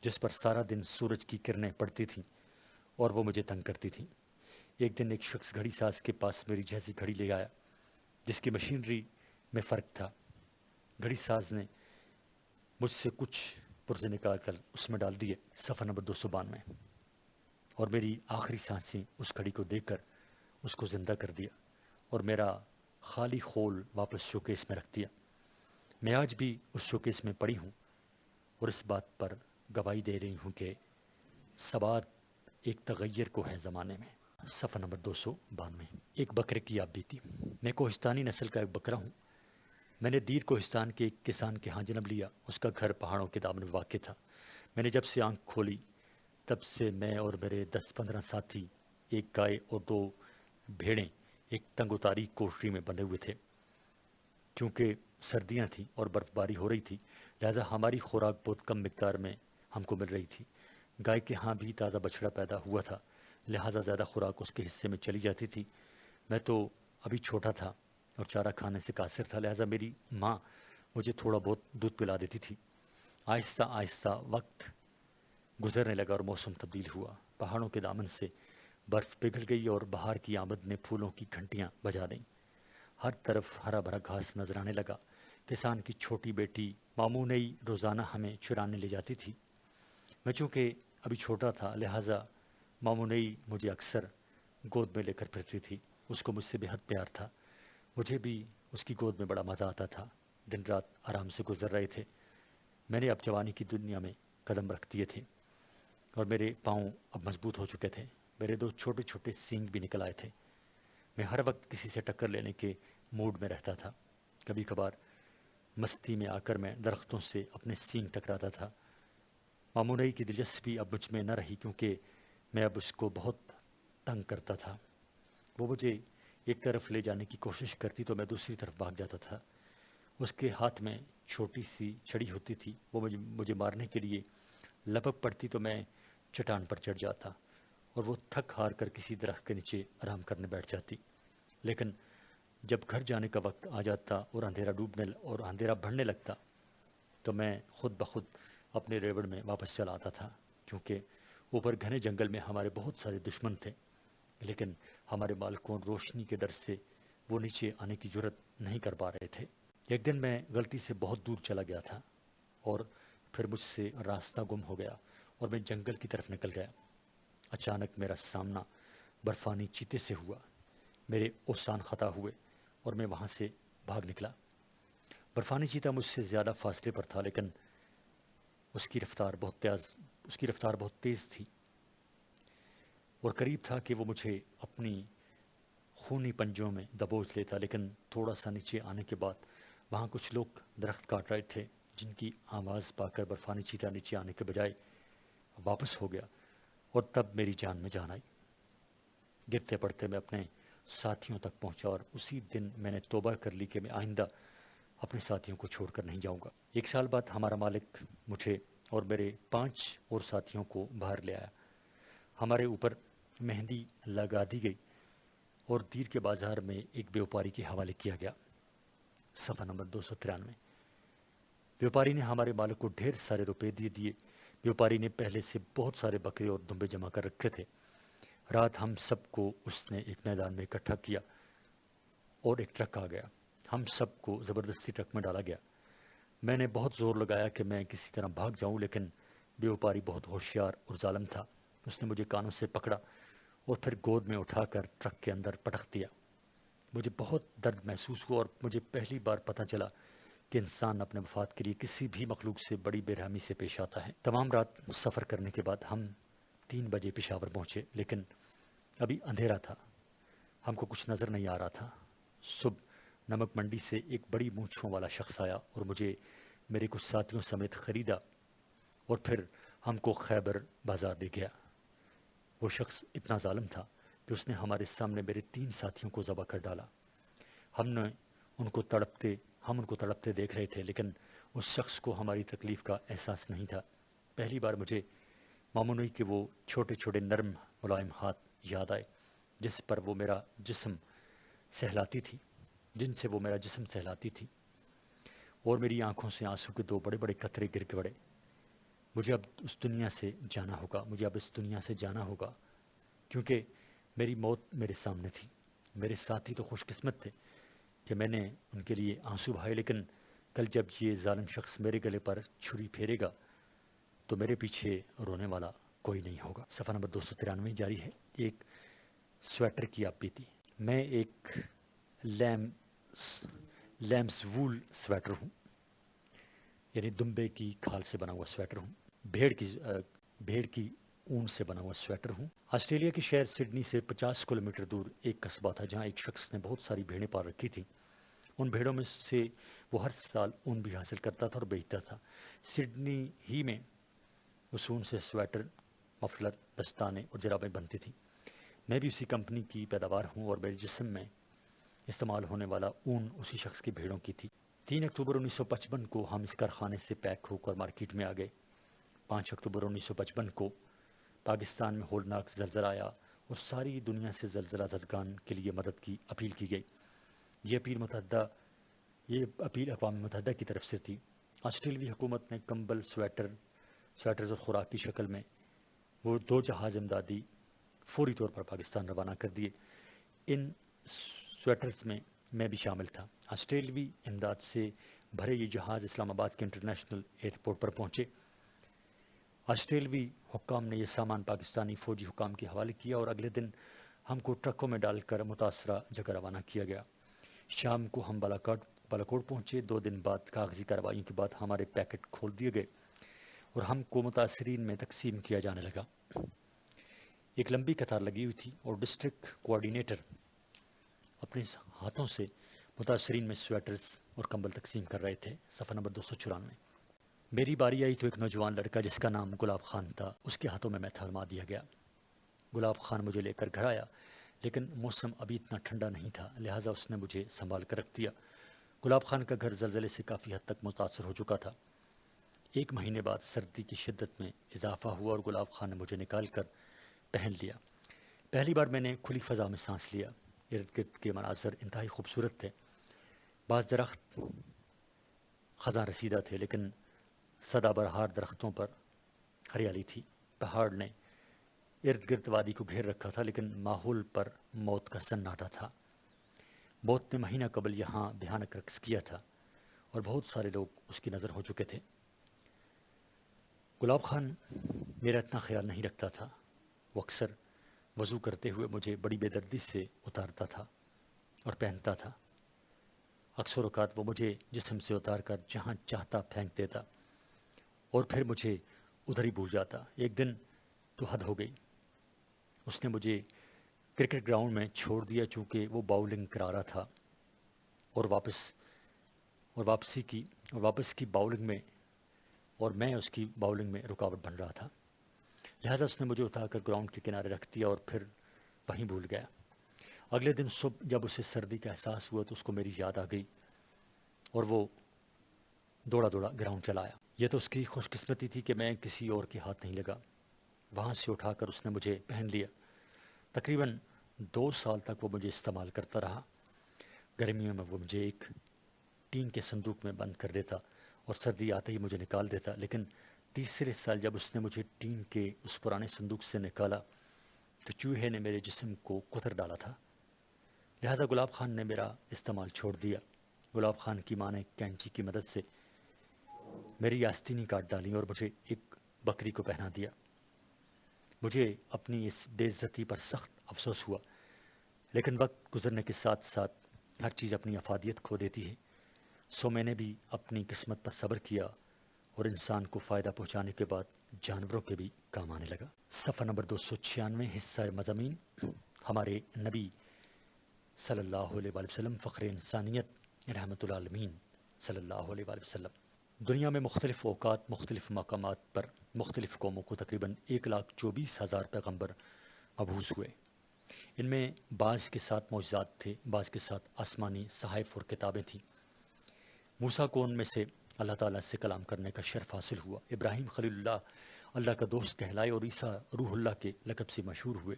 جس پر سارا دن سورج کی کرنیں پڑتی تھیں اور وہ مجھے تنگ کرتی تھیں۔ ایک دن ایک شخص گھڑی ساز کے پاس میری جیسی گھڑی لے آیا جس کی مشینری میں فرق تھا۔ گھڑی ساز نے مجھ سے کچھ پرزے نکال کر اس میں ڈال دیے، صفحہ نمبر 292، اور میری آخری سانسیں اس گھڑی کو دیکھ کر اس کو زندہ کر دیا اور میرا خالی خول واپس شوکیس میں رکھ دیا۔ میں آج بھی اس شوکیس میں پڑی ہوں اور اس بات پر گواہی دے رہی ہوں کہ ثبات ایک تغیر کو ہے زمانے میں۔ صفحہ نمبر 292۔ ایک بکرے کی آپ بیتی۔ میں کوہستانی نسل کا ایک بکرا ہوں۔ میں نے دیر کوہستان کے ایک کسان کے ہاں جنم لیا۔ اس کا گھر پہاڑوں کے دامن میں واقع تھا۔ میں نے جب سے آنکھ کھولی تب سے میں اور میرے 10-15 ساتھی، ایک گائے اور 2 بھیڑیں ایک تنگ و تاریک کوٹری میں بندھے ہوئے تھے۔ چونکہ سردیاں تھیں اور برف باری ہو رہی تھی لہذا ہماری خوراک بہت کم مقدار میں ہم کو مل رہی تھی۔ گائے کے ہاں بھی تازہ بچڑا پیدا ہوا تھا لہذا زیادہ خوراک اس کے حصے میں چلی جاتی تھی۔ میں تو ابھی چھوٹا تھا اور چارہ کھانے سے قاصر تھا لہذا میری ماں مجھے تھوڑا بہت دودھ پلا دیتی تھی۔ آہستہ آہستہ وقت گزرنے لگا اور موسم تبدیل ہوا۔ پہاڑوں کے دامن سے برف پگھل گئی اور بہار کی آمد نے پھولوں کی گھنٹیاں بجا دیں۔ ہر طرف ہرا بھرا گھاس نظر آنے لگا۔ کسان کی چھوٹی بیٹی مامونئی روزانہ ہمیں چرانے لے جاتی تھی۔ میں چونکہ ابھی چھوٹا تھا لہٰذا مامونئی مجھے اکثر گود میں لے کر پھرتی تھی۔ اس کو مجھ سے بے حد پیار تھا۔ مجھے بھی اس کی گود میں بڑا مزہ آتا تھا۔ دن رات آرام سے گزر رہے تھے۔ میں نے اب جوانی کی دنیا میں قدم رکھ دیے تھے اور میرے پاؤں اب مضبوط ہو چکے تھے۔ میرے 2 چھوٹے چھوٹے سینگ بھی نکل آئے تھے۔ میں ہر وقت کسی سے ٹکر لینے کے موڈ میں رہتا تھا۔ کبھی کبھار مستی میں آ کر میں درختوں سے اپنے سینگ ٹکراتا تھا۔ مامونئی کی دلچسپی اب مجھ میں نہ رہی کیونکہ میں اب اس کو بہت تنگ کرتا تھا۔ وہ مجھے ایک طرف لے جانے کی کوشش کرتی تو میں دوسری طرف بھاگ جاتا تھا۔ اس کے ہاتھ میں چھوٹی سی چھڑی ہوتی تھی۔ وہ مجھے مارنے کے لیے لپک پڑتی تو میں چٹان پر چڑھ جاتا اور وہ تھک ہار کر کسی درخت کے نیچے آرام کرنے بیٹھ جاتی۔ لیکن جب گھر جانے کا وقت آ جاتا اور اندھیرا بڑھنے لگتا تو میں خود بخود اپنے ریوڑ میں واپس چلا آتا تھا کیونکہ اوپر گھنے جنگل میں ہمارے بہت سارے دشمن تھے، لیکن ہمارے مالکوں روشنی کے ڈر سے وہ نیچے آنے کی جرت نہیں کر پا رہے تھے۔ ایک دن میں غلطی سے بہت دور چلا گیا تھا اور پھر مجھ سے راستہ گم ہو گیا اور میں جنگل کی طرف نکل گیا۔ اچانک میرا سامنا برفانی چیتے سے ہوا۔ میرے اوسان خطا ہوئے اور میں وہاں سے بھاگ نکلا۔ برفانی چیتا مجھ سے زیادہ فاصلے پر تھا لیکن اس کی رفتار بہت تیز تھی اور قریب تھا کہ وہ مجھے اپنی خونی پنجوں میں دبوچ لیتا، لیکن تھوڑا سا نیچے آنے کے بعد وہاں کچھ لوگ درخت کاٹ رہے تھے جن کی آواز پا کر برفانی چیتا نیچے آنے کے بجائے واپس ہو گیا اور تب میری جان میں جان آئی۔ گرتے پڑتے میں اپنے ساتھیوں تک پہنچا اور اسی دن میں نے توبہ کر لی کہ میں آئندہ اپنے ساتھیوں کو چھوڑ کر نہیں جاؤں گا۔ 1 سال بعد ہمارا مالک مجھے اور میرے 5 اور ساتھیوں کو باہر لے آیا۔ ہمارے اوپر مہندی لگا دی گئی اور دیر کے بازار میں ایک بیوپاری کے حوالے کیا گیا۔ صفحہ نمبر 293۔ بیوپاری نے ہمارے مالک کو ڈھیر سارے روپے دیے۔ بیوپاری نے پہلے سے بہت سارے بکرے اور دمبے جمع کر رکھے تھے۔ رات ہم سب کو اس نے ایک میدان میں اکٹھا کیا اور ایک ٹرک آ گیا۔ ہم سب کو زبردستی ٹرک میں ڈالا گیا۔ میں نے بہت زور لگایا کہ میں کسی طرح بھاگ جاؤں لیکن بیوپاری بہت ہوشیار اور ظالم تھا۔ اس نے مجھے کانوں سے پکڑا اور پھر گود میں اٹھا کر ٹرک کے اندر پٹک دیا۔ مجھے بہت درد محسوس ہوا اور مجھے پہلی بار پتہ چلا کہ انسان اپنے مفاد کے لیے کسی بھی مخلوق سے بڑی بے رحمی سے پیش آتا ہے۔ تمام رات سفر کرنے کے بعد ہم 3 بجے پشاور پہنچے لیکن ابھی اندھیرا تھا۔ ہم کو کچھ نظر نہیں آ رہا تھا۔ صبح نمک منڈی سے ایک بڑی مونچھوں والا شخص آیا اور مجھے میرے کچھ ساتھیوں سمیت خریدا اور پھر ہم کو خیبر بازار لے گیا۔ وہ شخص اتنا ظالم تھا کہ اس نے ہمارے سامنے میرے 3 ساتھیوں کو ذبح کر ڈالا۔ ہم ان کو تڑپتے دیکھ رہے تھے لیکن اس شخص کو ہماری تکلیف کا احساس نہیں تھا۔ پہلی بار مجھے مامونئی کے وہ چھوٹے چھوٹے نرم ملائم ہاتھ یاد آئے جن سے وہ میرا جسم سہلاتی تھی۔ اور میری آنکھوں سے آنسو کے 2 بڑے بڑے قطرے گر کے پڑے۔ مجھے اب اس دنیا سے جانا ہوگا، مجھے اب اس دنیا سے جانا ہوگا، کیونکہ میری موت میرے سامنے تھی۔ میرے ساتھی تو خوش قسمت تھے کہ میں نے ان کے لیے آنسو بہائے، لیکن کل جب یہ ظالم شخص میرے گلے پر چھری پھیرے گا تو میرے پیچھے رونے والا کوئی نہیں ہوگا۔ صفحہ نمبر 293 جاری ہے۔ ایک سویٹر کی آپ بیتی۔ میں ایک لیمس وول سویٹر ہوں، یعنی دمبے کی کھال سے بنا ہوا سویٹر ہوں، بھیڑ کی اون سے بنا ہوا سویٹر ہوں۔ آسٹریلیا کے شہر سڈنی سے 50 کلومیٹر دور ایک قصبہ تھا جہاں ایک شخص نے بہت ساری بھیڑیں پال رکھی تھیں۔ ان بھیڑوں میں سے وہ ہر سال اون بھی حاصل کرتا تھا اور بیچتا تھا۔ سڈنی ہی میں اس اون سے سویٹر، مفلر، دستانے اور جرابیں بنتی تھیں۔ میں بھی اسی کمپنی کی پیداوار ہوں اور میرے جسم میں استعمال ہونے والا اون اسی شخص کی بھیڑوں کی تھی۔ 3 اکتوبر 1955 کو ہم اس کارخانے سے پیک ہو کر مارکیٹ میں آ گئے۔ 5 اکتوبر 1955 کو پاکستان میں ہولناک زلزلہ آیا اور ساری دنیا سے زلزلہ زدگان کے لیے مدد کی اپیل کی گئی۔ یہ اپیل اقوام متحدہ کی طرف سے تھی۔ آسٹریلوی حکومت نے کمبل، سویٹرز اور خوراک کی شکل میں وہ 2 جہاز امدادی فوری طور پر پاکستان روانہ کر دیے۔ ان سویٹرز میں میں بھی شامل تھا۔ آسٹریلوی امداد سے بھرے یہ جہاز اسلام آباد کے انٹرنیشنل ایئرپورٹ پر پہنچے۔ آسٹریلوی حکام نے یہ سامان پاکستانی فوجی حکام کے حوالے کیا اور اگلے دن ہم کو ٹرکوں میں ڈال کر متاثرہ جگہ روانہ کیا گیا۔ شام کو ہم بالاکوٹ پہنچے۔ 2 دن بعد کاغذی کارروائیوں کے بعد ہمارے پیکٹ کھول دیے گئے اور ہم کو متاثرین میں تقسیم کیا جانے لگا۔ ایک لمبی قطار لگی ہوئی تھی اور ڈسٹرکٹ کوآرڈینیٹر اپنے ہاتھوں سے متاثرین میں سویٹرز اور کمبل تقسیم کر رہے تھے۔ صفحہ نمبر 294۔ میری باری آئی تو ایک نوجوان لڑکا جس کا نام گلاب خان تھا، اس کے ہاتھوں میں تھما دیا گیا۔ گلاب خان مجھے لے کر گھر آیا، لیکن موسم ابھی اتنا ٹھنڈا نہیں تھا، لہٰذا اس نے مجھے سنبھال کر رکھ دیا۔ گلاب خان کا گھر زلزلے سے کافی حد تک متاثر ہو چکا تھا۔ 1 مہینے بعد سردی کی شدت میں اضافہ ہوا اور گلاب خان نے مجھے نکال کر پہن لیا۔ پہلی بار میں نے کھلی فضا میں سانس لیا۔ ارد گرد کے مناظر انتہائی خوبصورت تھے۔ بعض درخت خزاں رسیدہ تھے، لیکن سدا بہار درختوں پر ہریالی تھی۔ پہاڑ نے ارد گرد وادی کو گھیر رکھا تھا، لیکن ماحول پر موت کا سناٹا تھا۔ موت نے مہینہ قبل یہاں بھیانک رقص کیا تھا اور بہت سارے لوگ اس کی نظر ہو چکے تھے۔ گلاب خان میرا اتنا خیال نہیں رکھتا تھا۔ وہ اکثر وضو کرتے ہوئے مجھے بڑی بے دردی سے اتارتا تھا اور پہنتا تھا۔ اکثر اوقات وہ مجھے جسم سے اتار کر جہاں چاہتا پھینک دیتا اور پھر مجھے ادھر ہی بھول جاتا۔ ایک دن تو حد ہو گئی، اس نے مجھے کرکٹ گراؤنڈ میں چھوڑ دیا چونکہ وہ باؤلنگ کرا رہا تھا اور واپس کی باؤلنگ میں، اور میں اس کی باؤلنگ میں رکاوٹ بن رہا تھا، لہٰذا اس نے مجھے اٹھا کر گراؤنڈ کے کنارے رکھ دیا اور پھر وہیں بھول گیا۔ اگلے دن صبح جب اسے سردی کا احساس ہوا تو اس کو میری یاد آ گئی اور وہ دوڑا گراؤنڈ چلا آیا۔ یہ تو اس کی خوش قسمتی تھی کہ میں کسی اور کے ہاتھ نہیں لگا۔ وہاں سے اٹھا کر اس نے مجھے پہن لیا۔ تقریباً 2 سال تک وہ مجھے استعمال کرتا رہا۔ گرمیوں میں وہ مجھے ایک ٹین کے صندوق میں بند کر دیتا اور سردی آتے ہی مجھے نکال دیتا، لیکن تیسرے سال جب اس نے مجھے ٹین کے اس پرانے صندوق سے نکالا تو چوہے نے میرے جسم کو کتر ڈالا تھا، لہٰذا گلاب خان نے میرا استعمال چھوڑ دیا۔ گلاب خان کی ماں نے کینچی کی مدد سے میری آستینی کاٹ ڈالی اور مجھے ایک بکری کو پہنا دیا۔ مجھے اپنی اس بے عزتی پر سخت افسوس ہوا، لیکن وقت گزرنے کے ساتھ ساتھ ہر چیز اپنی افادیت کھو دیتی ہے، سو میں نے بھی اپنی قسمت پر صبر کیا اور انسان کو فائدہ پہنچانے کے بعد جانوروں کے بھی کام آنے لگا۔ صفحہ نمبر 296، حصہ مضامین۔ ہمارے نبی صلی اللہ علیہ وآلہ وسلم، فخر انسانیت، رحمت العالمین صلی اللہ علیہ وآلہ وسلم، دنیا میں مختلف اوقات، مختلف مقامات پر مختلف قوموں کو تقریباً 1,24,000 پیغمبر مبعوث ہوئے۔ ان میں بعض کے ساتھ معجزات تھے، بعض کے ساتھ آسمانی صحائف اور کتابیں تھیں۔ موسیٰ کو ان میں سے اللہ تعالیٰ سے کلام کرنے کا شرف حاصل ہوا۔ ابراہیم خلیل اللہ اللہ کا دوست کہلائے اور عیسیٰ روح اللہ کے لقب سے مشہور ہوئے۔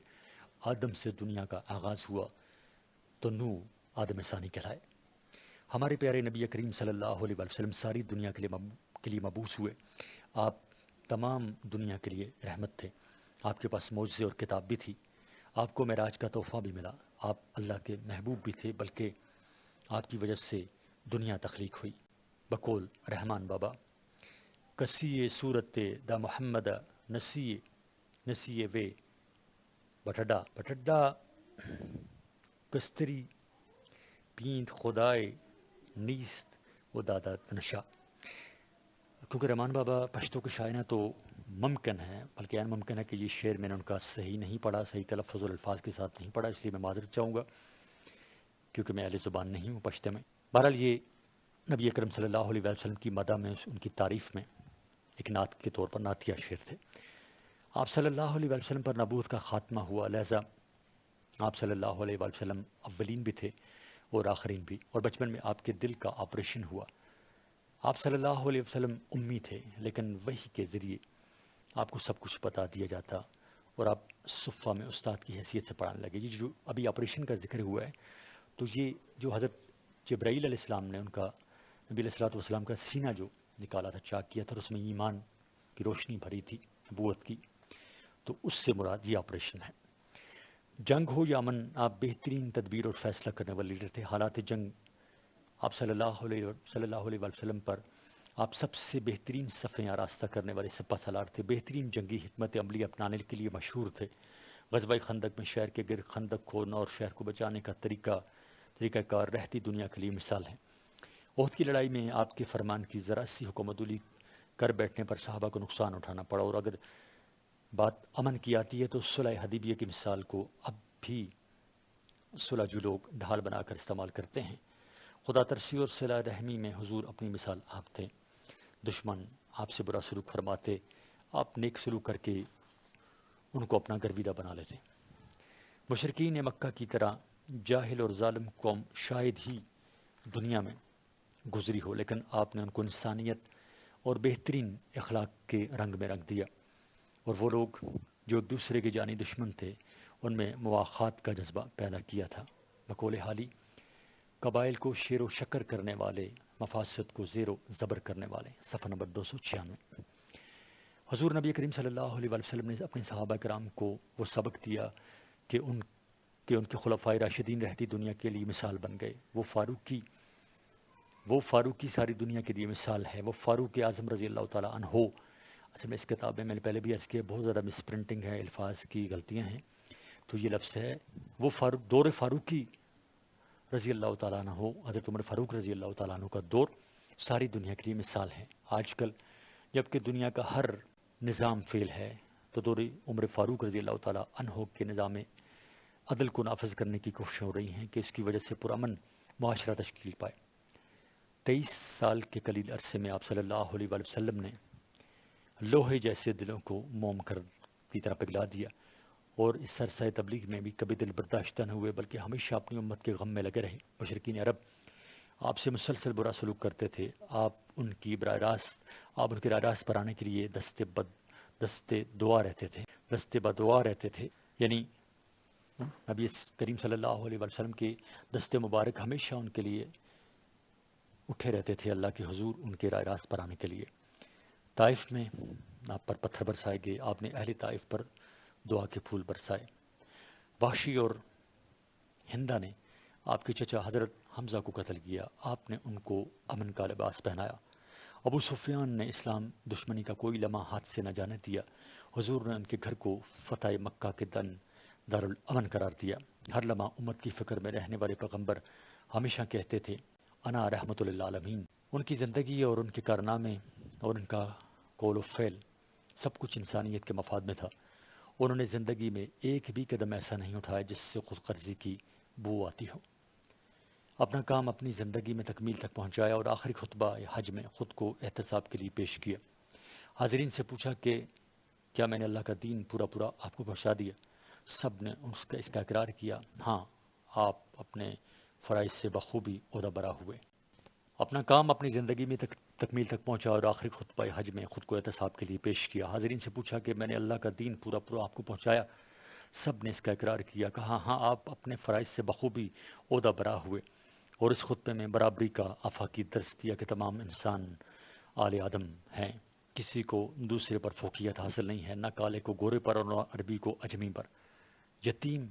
آدم سے دنیا کا آغاز ہوا تو نوح آدم ثانی کہلائے۔ ہمارے پیارے نبی کریم صلی اللہ علیہ وسلم ساری دنیا کے لیے مبعوث ہوئے. آپ تمام دنیا کے لیے رحمت تھے. آپ کے پاس معجزے اور کتاب بھی تھی. آپ کو معراج کا تحفہ بھی ملا. آپ اللہ کے محبوب بھی تھے، بلکہ آپ کی وجہ سے دنیا تخلیق ہوئی. بقول رحمان بابا کسی صورت دا محمد نسی وے بٹڈا کستری پیند خدائے نیست و دادا نشا. کیونکہ رحمان بابا پشتو کے شاعر تو ممکن ہے، بلکہ این ممکن ہے کہ یہ شعر میں نے ان کا صحیح نہیں پڑھا، صحیح تلفظ اور الفاظ کے ساتھ نہیں پڑھا، اس لیے میں معذرت چاہوں گا کیونکہ میں اہل زبان نہیں ہوں پشتے میں. بہرحال یہ نبی اکرم صلی اللہ علیہ وسلم کی مدح میں، ان کی تعریف میں ایک نعت کے طور پر نعتیہ شعر تھے. آپ صلی اللہ علیہ وسلم پر نبوت کا خاتمہ ہوا، لہذا آپ صلی اللہ علیہ وسلم اولین بھی تھے اور آخرین بھی. اور بچپن میں آپ کے دل کا آپریشن ہوا. آپ صلی اللہ علیہ وسلم امی تھے، لیکن وحی کے ذریعے آپ کو سب کچھ بتا دیا جاتا اور آپ صفہ میں استاد کی حیثیت سے پڑھانے لگے. یہ جو ابھی آپریشن کا ذکر ہوا ہے، تو یہ جو حضرت جبرائیل علیہ السلام نے ان کا نبی علیہ الصلوۃ والسلام کا سینہ جو نکالا تھا، چاک کیا تھا، اور اس میں ایمان کی روشنی بھری تھی، نبوت کی، تو اس سے مراد یہ آپریشن ہے. جنگ ہو یا امن، آپ بہترین تدبیر اور فیصلہ کرنے والے لیڈر تھے. حالات جنگ آپ صلی اللہ علیہ وسلم پر آپ سب سے بہترین صفیں آراستہ کرنے والے سپہ سالار تھے. بہترین جنگی حکمت عملی اپنانے کے لیے مشہور تھے. غزوہ خندق میں شہر کے گرد خندق کھودنا اور شہر کو بچانے کا طریقہ کار رہتی دنیا کے لیے مثال ہے. احد کی لڑائی میں آپ کے فرمان کی ذرا سی حکم عدولی کر بیٹھنے پر صحابہ کو نقصان اٹھانا پڑا، اور اگر بات امن کی آتی ہے تو صلح حدیبیہ کی مثال کو اب بھی صلح جو لوگ ڈھال بنا کر استعمال کرتے ہیں. خدا ترسی اور صلہ رحمی میں حضور اپنی مثال آپ تھے. دشمن آپ سے برا سلوک فرماتے، آپ نیک سلوک کر کے ان کو اپنا گرویدہ بنا لیتے. مشرکین مکہ کی طرح جاہل اور ظالم قوم شاید ہی دنیا میں گزری ہو، لیکن آپ نے ان کو انسانیت اور بہترین اخلاق کے رنگ میں رنگ دیا. اور وہ لوگ جو ایک دوسرے کے جانی دشمن تھے، ان میں مواخات کا جذبہ پیدا کیا تھا. بقول حالی قبائل کو شیر و شکر کرنے والے، مفاسد کو زیر و زبر کرنے والے. صفحہ نمبر 296. حضور نبی کریم صلی اللہ علیہ وسلم نے اپنے صحابہ کرام کو وہ سبق دیا کہ ان کے خلفائے راشدین رہتی دنیا کے لیے مثال بن گئے. وہ فاروقی ساری دنیا کے لیے مثال ہے. وہ فاروق اعظم رضی اللہ تعالیٰ عنہ. اصل میں اس کتاب میں نے پہلے بھی عرض کیا، بہت زیادہ مس پرنٹنگ ہے، الفاظ کی غلطیاں ہیں. تو یہ لفظ ہے وہ دور فاروقی رضی اللہ تعالیٰ عنہ، حضرت عمر فاروق رضی اللہ تعالیٰ عنہ کا دور ساری دنیا کے لیے مثال ہے. آج کل جبکہ دنیا کا ہر نظام فیل ہے، تو دور عمر فاروق رضی اللہ تعالیٰ عنہ کے نظام عدل کو نافذ کرنے کی کوشش ہو رہی ہیں کہ اس کی وجہ سے پرامن معاشرہ تشکیل پائے. 23 سال کے قلیل عرصے میں آپ صلی اللہ علیہ وسلم نے لوہے جیسے دلوں کو موم کی طرح پگھلا دیا، اور اس عرصہ تبلیغ میں بھی کبھی دل برداشتہ نہ ہوئے، بلکہ ہمیشہ اپنی امت کے غم میں لگے رہے. مشرکین عرب آپ سے مسلسل برا سلوک کرتے تھے. آپ ان کے براہ راست پر آنے کے لیے دستے بدعا رہتے تھے. یعنی نبی کریم صلی اللہ علیہ وسلم کے دستے مبارک ہمیشہ ان کے لیے اٹھے رہتے تھے اللہ کے حضور ان کے راہ راست پر آنے کے لیے. طائف میں آپ پر پتھر برسائے گئے. آپ نے اہل طائف پر دعا کے پھول برسائے. وحشی اور ہندا نے آپ کے چچا حضرت حمزہ کو قتل کیا. آپ نے ان کو امن کا لباس پہنایا. ابو سفیان نے اسلام دشمنی کا کوئی لمحہ ہاتھ سے نہ جانے دیا. حضور نے ان کے گھر کو فتح مکہ کے دارالامن قرار دیا. ہر لمحہ امت کی فکر میں رہنے والے پیغمبر ہمیشہ کہتے تھے انا رحمت للعالمین. ان کی زندگی اور ان کے کارنامے اور ان کا قول و فعل سب کچھ انسانیت کے مفاد میں تھا. انہوں نے زندگی میں ایک بھی قدم ایسا نہیں اٹھایا جس سے خود غرضی کی بو آتی ہو. اپنا کام اپنی زندگی میں تکمیل تک پہنچایا اور آخری خطبہ حج میں خود کو احتساب کے لیے پیش کیا. حاضرین سے پوچھا کہ کیا میں نے اللہ کا دین پورا آپ کو پہنچا دیا؟ سب نے اس کا اقرار کیا. ہاں، آپ اپنے فرائض سے بخوبی عہدہ برا ہوئے. اپنا کام اپنی زندگی میں تکمیل تک پہنچا اور آخری خطبہ حج میں خود کو احتساب کے لیے پیش کیا. حاضرین سے پوچھا کہ میں نے اللہ کا دین پورا آپ کو پہنچایا؟ سب نے اس کا اقرار کیا. کہا ہاں، آپ اپنے فرائض سے بخوبی عہدہ برا ہوئے. اور اس خطبے میں برابری کا آفاقی درس دیا کہ تمام انسان آل آدم ہیں، کسی کو دوسرے پر فوقیت حاصل نہیں ہے، نہ کالے کو گورے پر اور نہ عربی کو اجمی پر۔ یتیم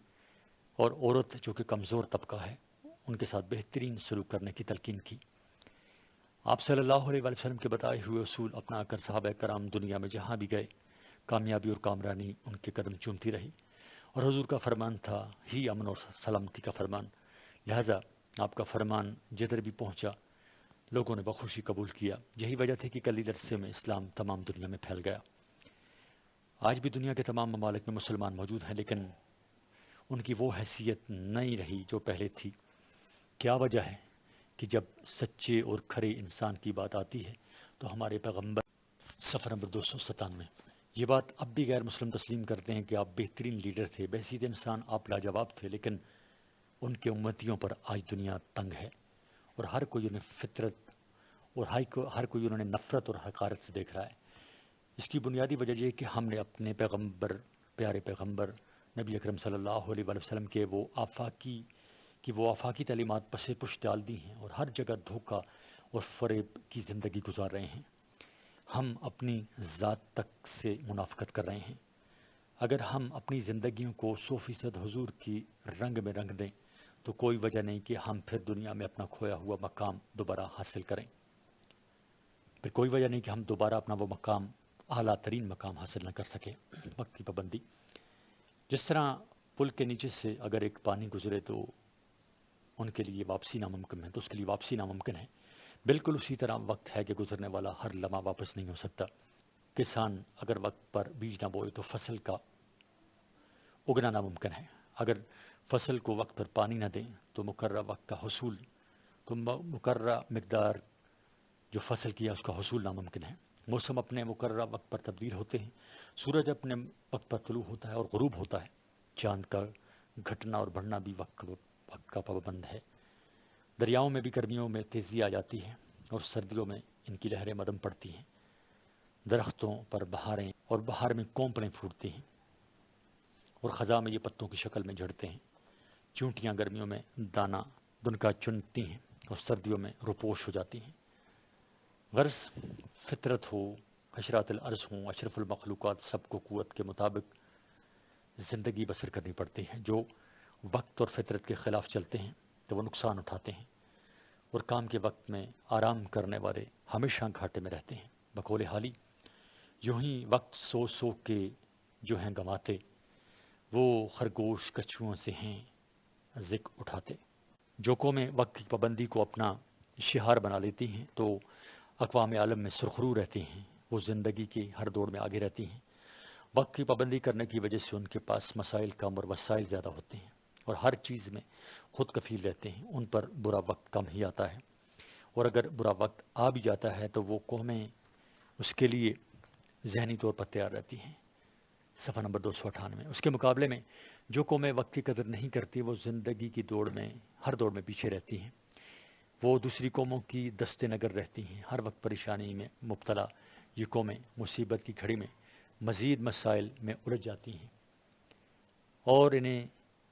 اور عورت جو کہ کمزور طبقہ ہے ان کے ساتھ بہترین سلوک کرنے کی تلقین کی۔ آپ صلی اللہ علیہ وآلہ وسلم کے بتائے ہوئے اصول اپنا کر صحابہ کرام دنیا میں جہاں بھی گئے کامیابی اور کامرانی ان کے قدم چومتی رہی، اور حضور کا فرمان تھا ہی امن اور سلامتی کا فرمان، لہٰذا آپ کا فرمان جدھر بھی پہنچا لوگوں نے بخوشی قبول کیا۔ یہی وجہ تھی کہ قلیل عرصے میں اسلام تمام دنیا میں پھیل گیا۔ آج بھی دنیا کے تمام ممالک میں مسلمان موجود ہیں، لیکن ان کی وہ حیثیت نہیں رہی جو پہلے تھی۔ کیا وجہ ہے کہ جب سچے اور کھرے انسان کی بات آتی ہے تو ہمارے پیغمبر صفحہ نمبر 297 یہ بات اب بھی غیر مسلم تسلیم کرتے ہیں کہ آپ بہترین لیڈر تھے، بحیثیت انسان آپ لاجواب تھے، لیکن ان کے امتیوں پر آج دنیا تنگ ہے اور ہر کوئی انہیں فطرت اور ہر کوئی انہوں نے نفرت اور حقارت سے دیکھ رہا ہے۔ اس کی بنیادی وجہ یہ کہ ہم نے اپنے پیغمبر، پیارے پیغمبر نبی اکرم صلی اللہ علیہ وآلہ وسلم کے وہ آفاقی تعلیمات پس پش ڈال دی ہیں اور ہر جگہ دھوکہ اور فریب کی زندگی گزار رہے ہیں۔ ہم اپنی ذات تک سے منافقت کر رہے ہیں۔ اگر ہم اپنی زندگیوں کو 100% حضور کی رنگ میں رنگ دیں تو کوئی وجہ نہیں کہ ہم پھر دنیا میں اپنا کھویا ہوا مقام دوبارہ حاصل کریں، پھر کوئی وجہ نہیں کہ ہم دوبارہ اپنا وہ مقام، اعلیٰ ترین مقام حاصل نہ کر سکیں۔ وقت کی پابندی، جس طرح پل کے نیچے سے اگر ایک پانی گزرے تو ان کے لیے واپسی ناممکن ہے، تو اس کے لیے واپسی ناممکن ہے، بالکل اسی طرح وقت ہے کہ گزرنے والا ہر لمحہ واپس نہیں ہو سکتا۔ کسان اگر وقت پر بیج نہ بوئے تو فصل کا اگنا ناممکن ہے، اگر فصل کو وقت پر پانی نہ دیں تو مقررہ وقت کا حصول، تو مقررہ مقدار جو فصل کیا اس کا حصول ناممکن ہے۔ موسم اپنے مقررہ وقت پر تبدیل ہوتے ہیں، سورج اپنے وقت پر طلوع ہوتا ہے اور غروب ہوتا ہے، چاند کا گھٹنا اور بڑھنا بھی وقت کا پابند ہے۔ دریاؤں میں بھی گرمیوں میں تیزی آ جاتی ہے اور سردیوں میں ان کی لہریں مدم پڑتی ہیں۔ درختوں پر بہاریں اور بہار میں کونپلیں پھوٹتی ہیں اور خزاں میں یہ پتوں کی شکل میں جھڑتے ہیں۔ چونٹیاں گرمیوں میں دانہ دنکا چنتی ہیں اور سردیوں میں روپوش ہو جاتی ہیں۔ غرض فطرت ہو، حشرات الارض ہوں، اشرف المخلوقات، سب کو قوت کے مطابق زندگی بسر کرنی پڑتی ہے۔ جو وقت اور فطرت کے خلاف چلتے ہیں تو وہ نقصان اٹھاتے ہیں، اور کام کے وقت میں آرام کرنے والے ہمیشہ گھاٹے میں رہتے ہیں۔ بقول حالی یوں ہی وقت سوچ سوچ کے جو ہیں گنواتے، وہ خرگوش کچھوؤں سے ہیں ذکر اٹھاتے۔ جو قومیں وقت کی پابندی کو اپنا شعار بنا لیتی ہیں تو اقوام عالم میں سرخرو رہتی ہیں، وہ زندگی کی ہر دوڑ میں آگے رہتی ہیں۔ وقت کی پابندی کرنے کی وجہ سے ان کے پاس مسائل کم اور وسائل زیادہ ہوتے ہیں، اور ہر چیز میں خود کفیل رہتے ہیں، ان پر برا وقت کم ہی آتا ہے، اور اگر برا وقت آ بھی جاتا ہے تو وہ قومیں اس کے لیے ذہنی طور پر تیار رہتی ہیں۔ صفحہ نمبر 298۔ اس کے مقابلے میں جو قومیں وقت کی قدر نہیں کرتی وہ زندگی کی ہر دوڑ میں پیچھے رہتی ہیں، وہ دوسری قوموں کی دست نگر رہتی ہیں، ہر وقت پریشانی میں مبتلا یہ قومیں مصیبت کی گھڑی میں مزید مسائل میں الجھ جاتی ہیں اور انہیں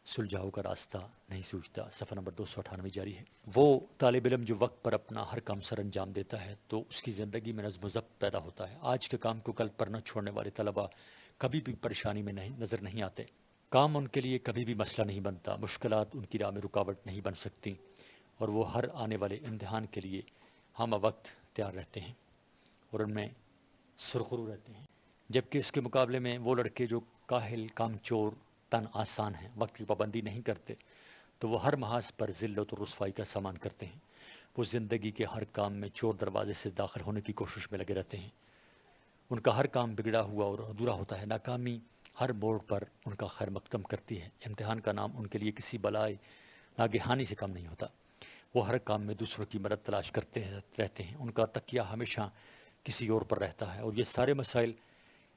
سلجھاؤ کا راستہ نہیں سوچتا۔ صفحہ نمبر 298 جاری ہے۔ وہ طالب علم جو وقت پر اپنا ہر کام سر انجام دیتا ہے تو اس کی زندگی میں نظم و ضبط پیدا ہوتا ہے۔ آج کے کام کو کل پر نہ چھوڑنے والے طلباء کبھی بھی پریشانی میں نظر نہیں آتے، کام ان کے لیے کبھی بھی مسئلہ نہیں بنتا، مشکلات ان کی راہ میں رکاوٹ نہیں بن سکتی، اور وہ ہر آنے والے امتحان کے لیے ہم وقت تیار رہتے ہیں اور ان میں سرخرو رہتے ہیں۔ جبکہ اس کے مقابلے میں وہ لڑکے جو کاہل، کام چور، تن آسان ہیں، وقت کی پابندی نہیں کرتے تو وہ ہر محاذ پر ذلت و رسوائی کا سامان کرتے ہیں، وہ زندگی کے ہر کام میں چور دروازے سے داخل ہونے کی کوشش میں لگے رہتے ہیں، ان کا ہر کام بگڑا ہوا اور ادھورا ہوتا ہے، ناکامی ہر موڑ پر ان کا خیر مقدم کرتی ہے، امتحان کا نام ان کے لیے کسی بلائے ناگہانی سے کم نہیں ہوتا، وہ ہر کام میں دوسروں کی مدد تلاش کرتے رہتے ہیں، ان کا تکیہ ہمیشہ کسی اور پر رہتا ہے، اور یہ سارے مسائل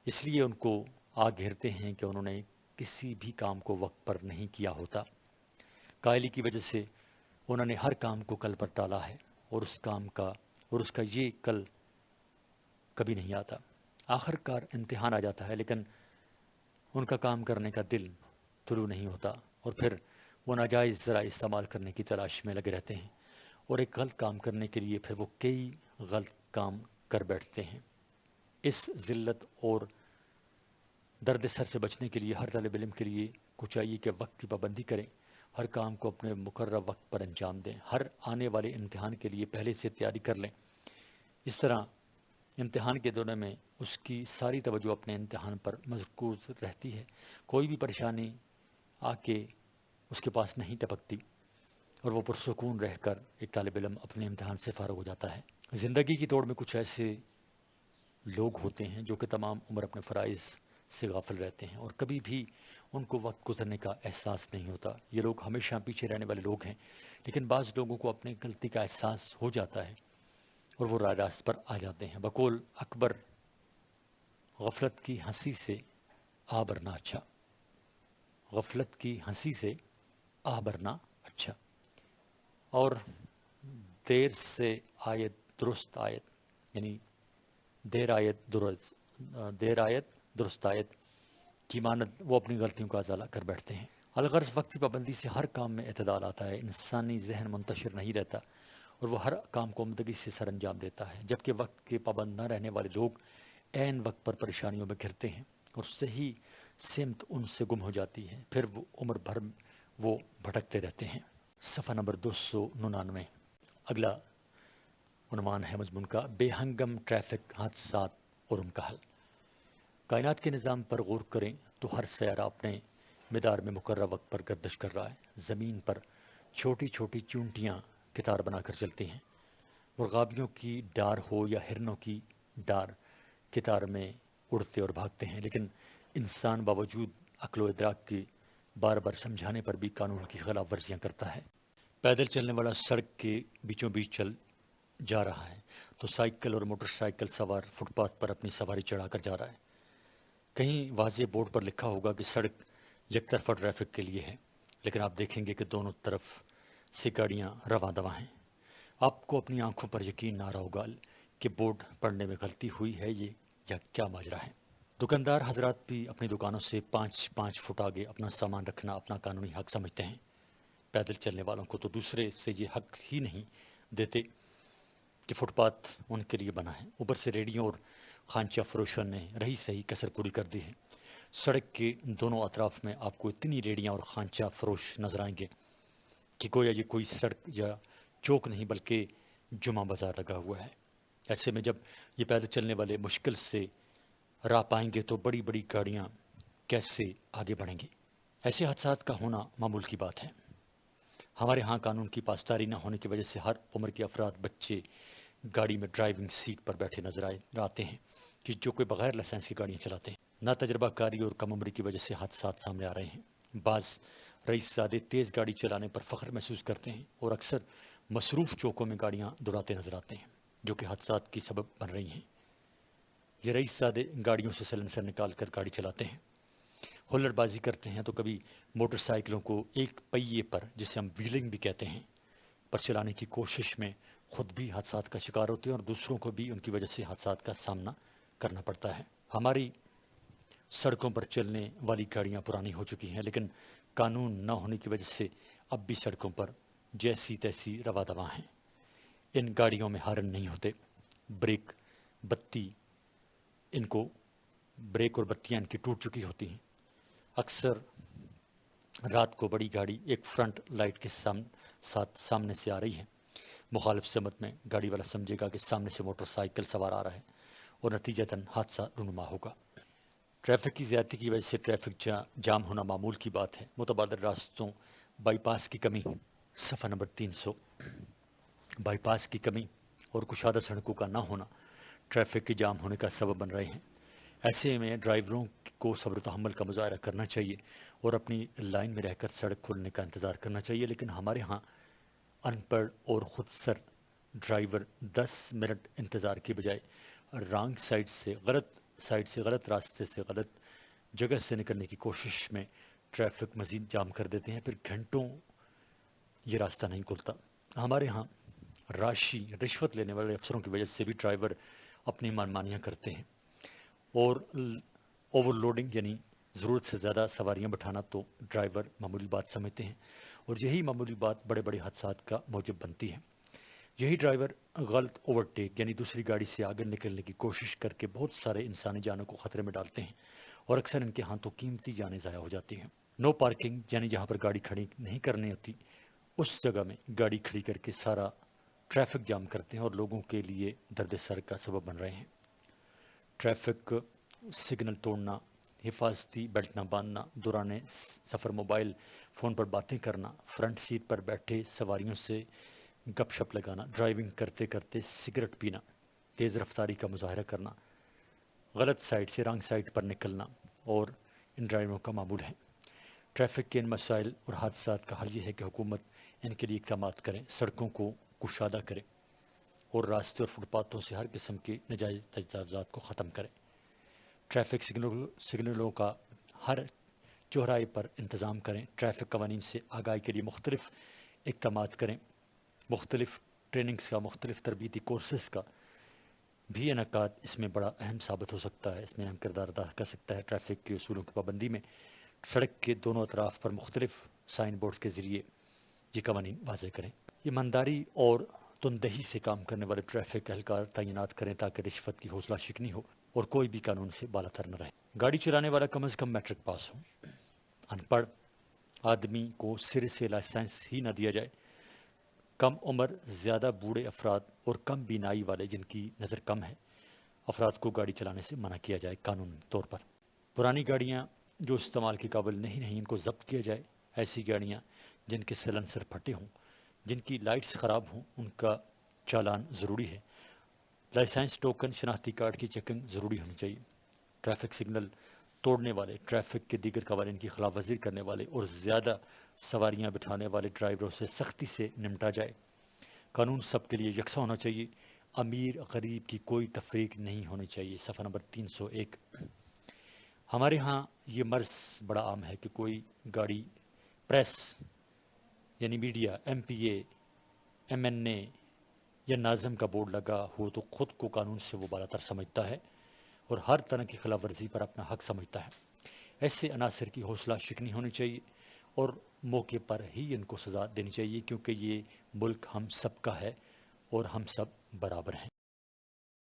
اس لیے ان کو آ گھیرتے ہیں کہ انہوں نے کسی بھی کام کو وقت پر نہیں کیا ہوتا۔ کائلی کی وجہ سے انہوں نے ہر کام کو کل پر ٹالا ہے، اور اس کا یہ کل کبھی نہیں آتا۔ آخر کار امتحان آ جاتا ہے لیکن ان کا کام کرنے کا دل طلوع نہیں ہوتا، اور پھر وہ ناجائز ذرائع استعمال کرنے کی تلاش میں لگے رہتے ہیں، اور ایک غلط کام کرنے کے لیے پھر وہ کئی غلط کام کر بیٹھتے ہیں۔ اس ذلت اور درد سر سے بچنے کے لیے ہر طالب علم کے لیے کو چاہیے کہ وقت کی پابندی کریں، ہر کام کو اپنے مقررہ وقت پر انجام دیں، ہر آنے والے امتحان کے لیے پہلے سے تیاری کر لیں۔ اس طرح امتحان کے دورے میں اس کی ساری توجہ اپنے امتحان پر مرکوز رہتی ہے، کوئی بھی پریشانی آ کے اس کے پاس نہیں ٹپکتی، اور وہ پرسکون رہ کر ایک طالب علم اپنے امتحان سے فارغ ہو جاتا ہے۔ زندگی کی دوڑ میں کچھ ایسے لوگ ہوتے ہیں جو کہ تمام عمر اپنے فرائض سے غافل رہتے ہیں اور کبھی بھی ان کو وقت گزرنے کا احساس نہیں ہوتا۔ یہ لوگ ہمیشہ پیچھے رہنے والے لوگ ہیں، لیکن بعض لوگوں کو اپنی غلطی کا احساس ہو جاتا ہے اور وہ راہ راست پر آ جاتے ہیں۔ بقول اکبر، غفلت کی ہنسی سے آ برنا اچھا، غفلت کی ہنسی سے آ برنا اچھا، اور دیر سے آیت درست آیت، یعنی دیر آیت درست آیت کی مانند وہ اپنی غلطیوں کا ازالہ کر بیٹھتے ہیں۔ الغرض وقت کی پابندی سے ہر کام میں اعتدال آتا ہے، انسانی ذہن منتشر نہیں رہتا اور وہ ہر کام کو عمدگی سے سر انجام دیتا ہے، جبکہ وقت کے پابند نہ رہنے والے لوگ عین وقت پر پریشانیوں میں گھرتے ہیں اور صحیح سمت ان سے گم ہو جاتی ہے، پھر وہ عمر بھر وہ بھٹکتے رہتے ہیں۔ صفحہ نمبر 299۔ اگلا عنوان ہے مضمون کا بے ہنگم ٹریفک حادثات اور ان کا حل۔ کائنات کے نظام پر غور کریں تو ہر سیارہ اپنے مدار میں مقررہ وقت پر گردش کر رہا ہے۔ زمین پر چھوٹی چھوٹی چونٹیاں قطار بنا کر چلتی ہیں، مرغابیوں کی ڈار ہو یا ہرنوں کی ڈار قطار میں اڑتے اور بھاگتے ہیں، لیکن انسان باوجود عقل و ادراک کی بار بار سمجھانے پر بھی قانون کی خلاف ورزیاں کرتا ہے۔ پیدل چلنے والا سڑک کے بیچوں بیچ چل جا رہا ہے تو سائیکل اور موٹر سائیکل سوار فٹ پاتھ پر اپنی سواری چڑھا کر جا رہا ہے۔ کہیں واضح بورڈ پر لکھا ہوگا کہ سڑک یک طرفہ ٹریفک کے لیے ہے، لیکن آپ دیکھیں گے کہ دونوں طرف سے گاڑیاں رواں دواں ہیں۔ آپ کو اپنی آنکھوں پر یقین نہ رہا ہوگا کہ بورڈ پڑھنے میں غلطی ہوئی ہے یہ یا کیا ماجرا ہے۔ دکاندار حضرات بھی اپنی دکانوں سے 5 فٹ آگے اپنا سامان رکھنا اپنا قانونی حق سمجھتے ہیں۔ پیدل چلنے والوں کو تو دوسرے سے یہ حق ہی نہیں دیتے کہ فٹ پاتھ ان کے لیے بنا ہے، اوپر سے ریڑھیوں اور خانچہ فروشوں نے رہی صحیح کسر پوری کر دی ہے۔ سڑک کے دونوں اطراف میں آپ کو اتنی ریڑھیاں اور خانچہ فروش نظر آئیں گے کہ گویا یہ کوئی سڑک یا چوک نہیں بلکہ جمعہ بازار لگا ہوا ہے۔ ایسے میں جب یہ پیدل چلنے والے مشکل سے راہ پائیں گے تو بڑی بڑی گاڑیاں کیسے آگے بڑھیں گی؟ ایسے حادثات کا ہونا معمول کی بات ہے۔ ہمارے ہاں قانون کی پاسداری نہ ہونے کی وجہ سے ہر عمر کے افراد بچے گاڑی میں ڈرائیونگ سیٹ پر بیٹھے نظر آتے ہیں کہ جو کوئی بغیر لائسنس کی گاڑیاں چلاتے ہیں۔ نہ تجربہ کاری اور کم عمری کی وجہ سے حادثات سامنے آ رہے ہیں۔ بعض رئیس زادے تیز گاڑی چلانے پر فخر محسوس کرتے ہیں اور اکثر مصروف چوکوں میں گاڑیاں دوڑاتے نظر آتے ہیں جو کہ حادثات کی سبب بن رہی ہیں۔ یہ رئیس زادے گاڑیوں سے سلنسر نکال کر گاڑی چلاتے ہیں، ہلڑ بازی کرتے ہیں تو کبھی موٹر سائیکلوں کو ایک پہیے پر، جسے ہم ویلنگ بھی کہتے ہیں، پر چلانے کی کوشش میں خود بھی حادثات کا شکار ہوتے ہیں اور دوسروں کو بھی ان کی وجہ سے حادثات کا سامنا کرنا پڑتا ہے۔ ہماری سڑکوں پر چلنے والی گاڑیاں پرانی ہو چکی ہیں، لیکن قانون نہ ہونے کی وجہ سے اب بھی سڑکوں پر جیسی تیسی رواں دواں ہیں۔ ان گاڑیوں میں ہارن نہیں ہوتے، بریک اور بتیاں ان کی ٹوٹ چکی ہوتی ہیں۔ اکثر رات کو بڑی گاڑی ایک فرنٹ لائٹ کے ساتھ سامنے سے آ رہی ہے، مخالف سمت میں گاڑی والا سمجھے گا کہ سامنے سے موٹر سائیکل سوار آ رہا ہے اور نتیجتاً حادثہ رونما ہوگا۔ ٹریفک کی زیادتی کی وجہ سے ٹریفک جام ہونا معمول کی بات ہے۔ متبادل راستوں، بائی پاس کی کمی، صفحہ نمبر 300۔ بائی پاس کی کمی اور کشادہ سڑکوں کا نہ ہونا ٹریفک کے جام ہونے کا سبب بن رہے ہیں۔ ایسے میں ڈرائیوروں کو صبر و تحمل کا مظاہرہ کرنا چاہیے اور اپنی لائن میں رہ کر سڑک کھلنے کا انتظار کرنا چاہیے، لیکن ہمارے ہاں ان پڑھ اور خود سر ڈرائیور 10 منٹ انتظار کی بجائے رانگ سائڈ سے غلط راستے سے غلط جگہ سے نکلنے کی کوشش میں ٹریفک مزید جام کر دیتے ہیں، پھر گھنٹوں یہ راستہ نہیں کھلتا۔ ہمارے ہاں رشوت لینے والے افسروں کی وجہ سے بھی ڈرائیور اپنی منمانیاں کرتے ہیں اور اوور لوڈنگ یعنی ضرورت سے زیادہ سواریاں بٹھانا تو ڈرائیور معمولی بات سمجھتے ہیں اور یہی معمولی بات بڑے بڑے حادثات کا موجب بنتی ہے۔ یہی ڈرائیور غلط اوورٹیک یعنی دوسری گاڑی سے آگے نکلنے کی کوشش کر کے بہت سارے انسانی جانوں کو خطرے میں ڈالتے ہیں اور اکثر ان کے ہاتھوں قیمتی جانیں ضائع ہو جاتی ہیں۔ نو پارکنگ یعنی جہاں پر گاڑی کھڑی نہیں کرنی ہوتی اس جگہ میں گاڑی کھڑی کر کے سارا ٹریفک جام کرتے ہیں اور لوگوں کے لیے درد سر کا سبب بن رہے ہیں۔ ٹریفک سگنل توڑنا، حفاظتی بیلٹ نہ باندھنا، دوران سفر موبائل فون پر باتیں کرنا، فرنٹ سیٹ پر بیٹھے سواریوں سے گپ شپ لگانا، ڈرائیونگ کرتے کرتے سگریٹ پینا، تیز رفتاری کا مظاہرہ کرنا، غلط سائڈ سے رانگ سائڈ پر نکلنا اور ان ڈرائیوروں کا معمول ہے۔ ٹریفک کے ان مسائل اور حادثات کا حل یہ ہے کہ حکومت ان کے لیے اقدامات کریں، سڑکوں کو کشادہ کرے اور راستے اور فٹ پاتھوں سے ہر قسم کے ناجائز تجاوزات کو ختم کریں۔ ٹریفک سگنلوں کا ہر چوراہے پر انتظام کریں، ٹریفک قوانین سے آگاہی کے لیے مختلف اقدامات کریں، مختلف ٹریننگز کا، مختلف تربیتی کورسز کا بھی انعقاد اس میں بڑا اہم ثابت ہو سکتا ہے، اس میں اہم کردار ادا کر سکتا ہے۔ ٹریفک کے اصولوں کی پابندی میں سڑک کے دونوں اطراف پر مختلف سائن بورڈز کے ذریعے یہ قوانین واضح کریں۔ ایمانداری اور تندہی سے کام کرنے والے ٹریفک اہلکار تعینات کریں تاکہ رشوت کی حوصلہ شکنی ہو اور کوئی بھی قانون سے بالا تر نہ رہے۔ گاڑی چلانے والا کم از کم میٹرک پاس ہو۔ ان پڑھ آدمی کو سرے سے لائسنس ہی نہ دیا جائے۔ کم عمر، زیادہ بوڑھے افراد اور کم بینائی والے جن کی نظر کم ہے افراد کو گاڑی چلانے سے منع کیا جائے قانونی طور پر۔ پرانی گاڑیاں جو استعمال کے قابل نہیں ان کو ضبط کیا جائے۔ ایسی گاڑیاں جن کے سلنسر پھٹے ہوں، جن کی لائٹس خراب ہوں، ان کا چالان ضروری ہے۔ لائسنس، ٹوکن، شناختی کارڈ کی چیکنگ ضروری ہونی چاہیے۔ ٹریفک سگنل توڑنے والے، ٹریفک کے دیگر قوانین کی خلاف ورزی کرنے والے اور زیادہ سواریاں بٹھانے والے ڈرائیوروں سے سختی سے نمٹا جائے۔ قانون سب کے لیے یکساں ہونا چاہیے۔ امیر غریب کی کوئی تفریق نہیں ہونی چاہیے۔ صفحہ نمبر 301۔ ہمارے ہاں یہ مرض بڑا عام ہے کہ کوئی گاڑی پریس یعنی میڈیا، ایم پی اے، ایم این اے یا ناظم کا بورڈ لگا ہو تو خود کو قانون سے وہ بالاتر سمجھتا ہے اور ہر طرح کی خلاف ورزی پر اپنا حق سمجھتا ہے۔ ایسے عناصر کی حوصلہ شکنی ہونی چاہیے اور موقع پر ہی ان کو سزا دینی چاہیے، کیونکہ یہ ملک ہم سب کا ہے اور ہم سب برابر ہیں۔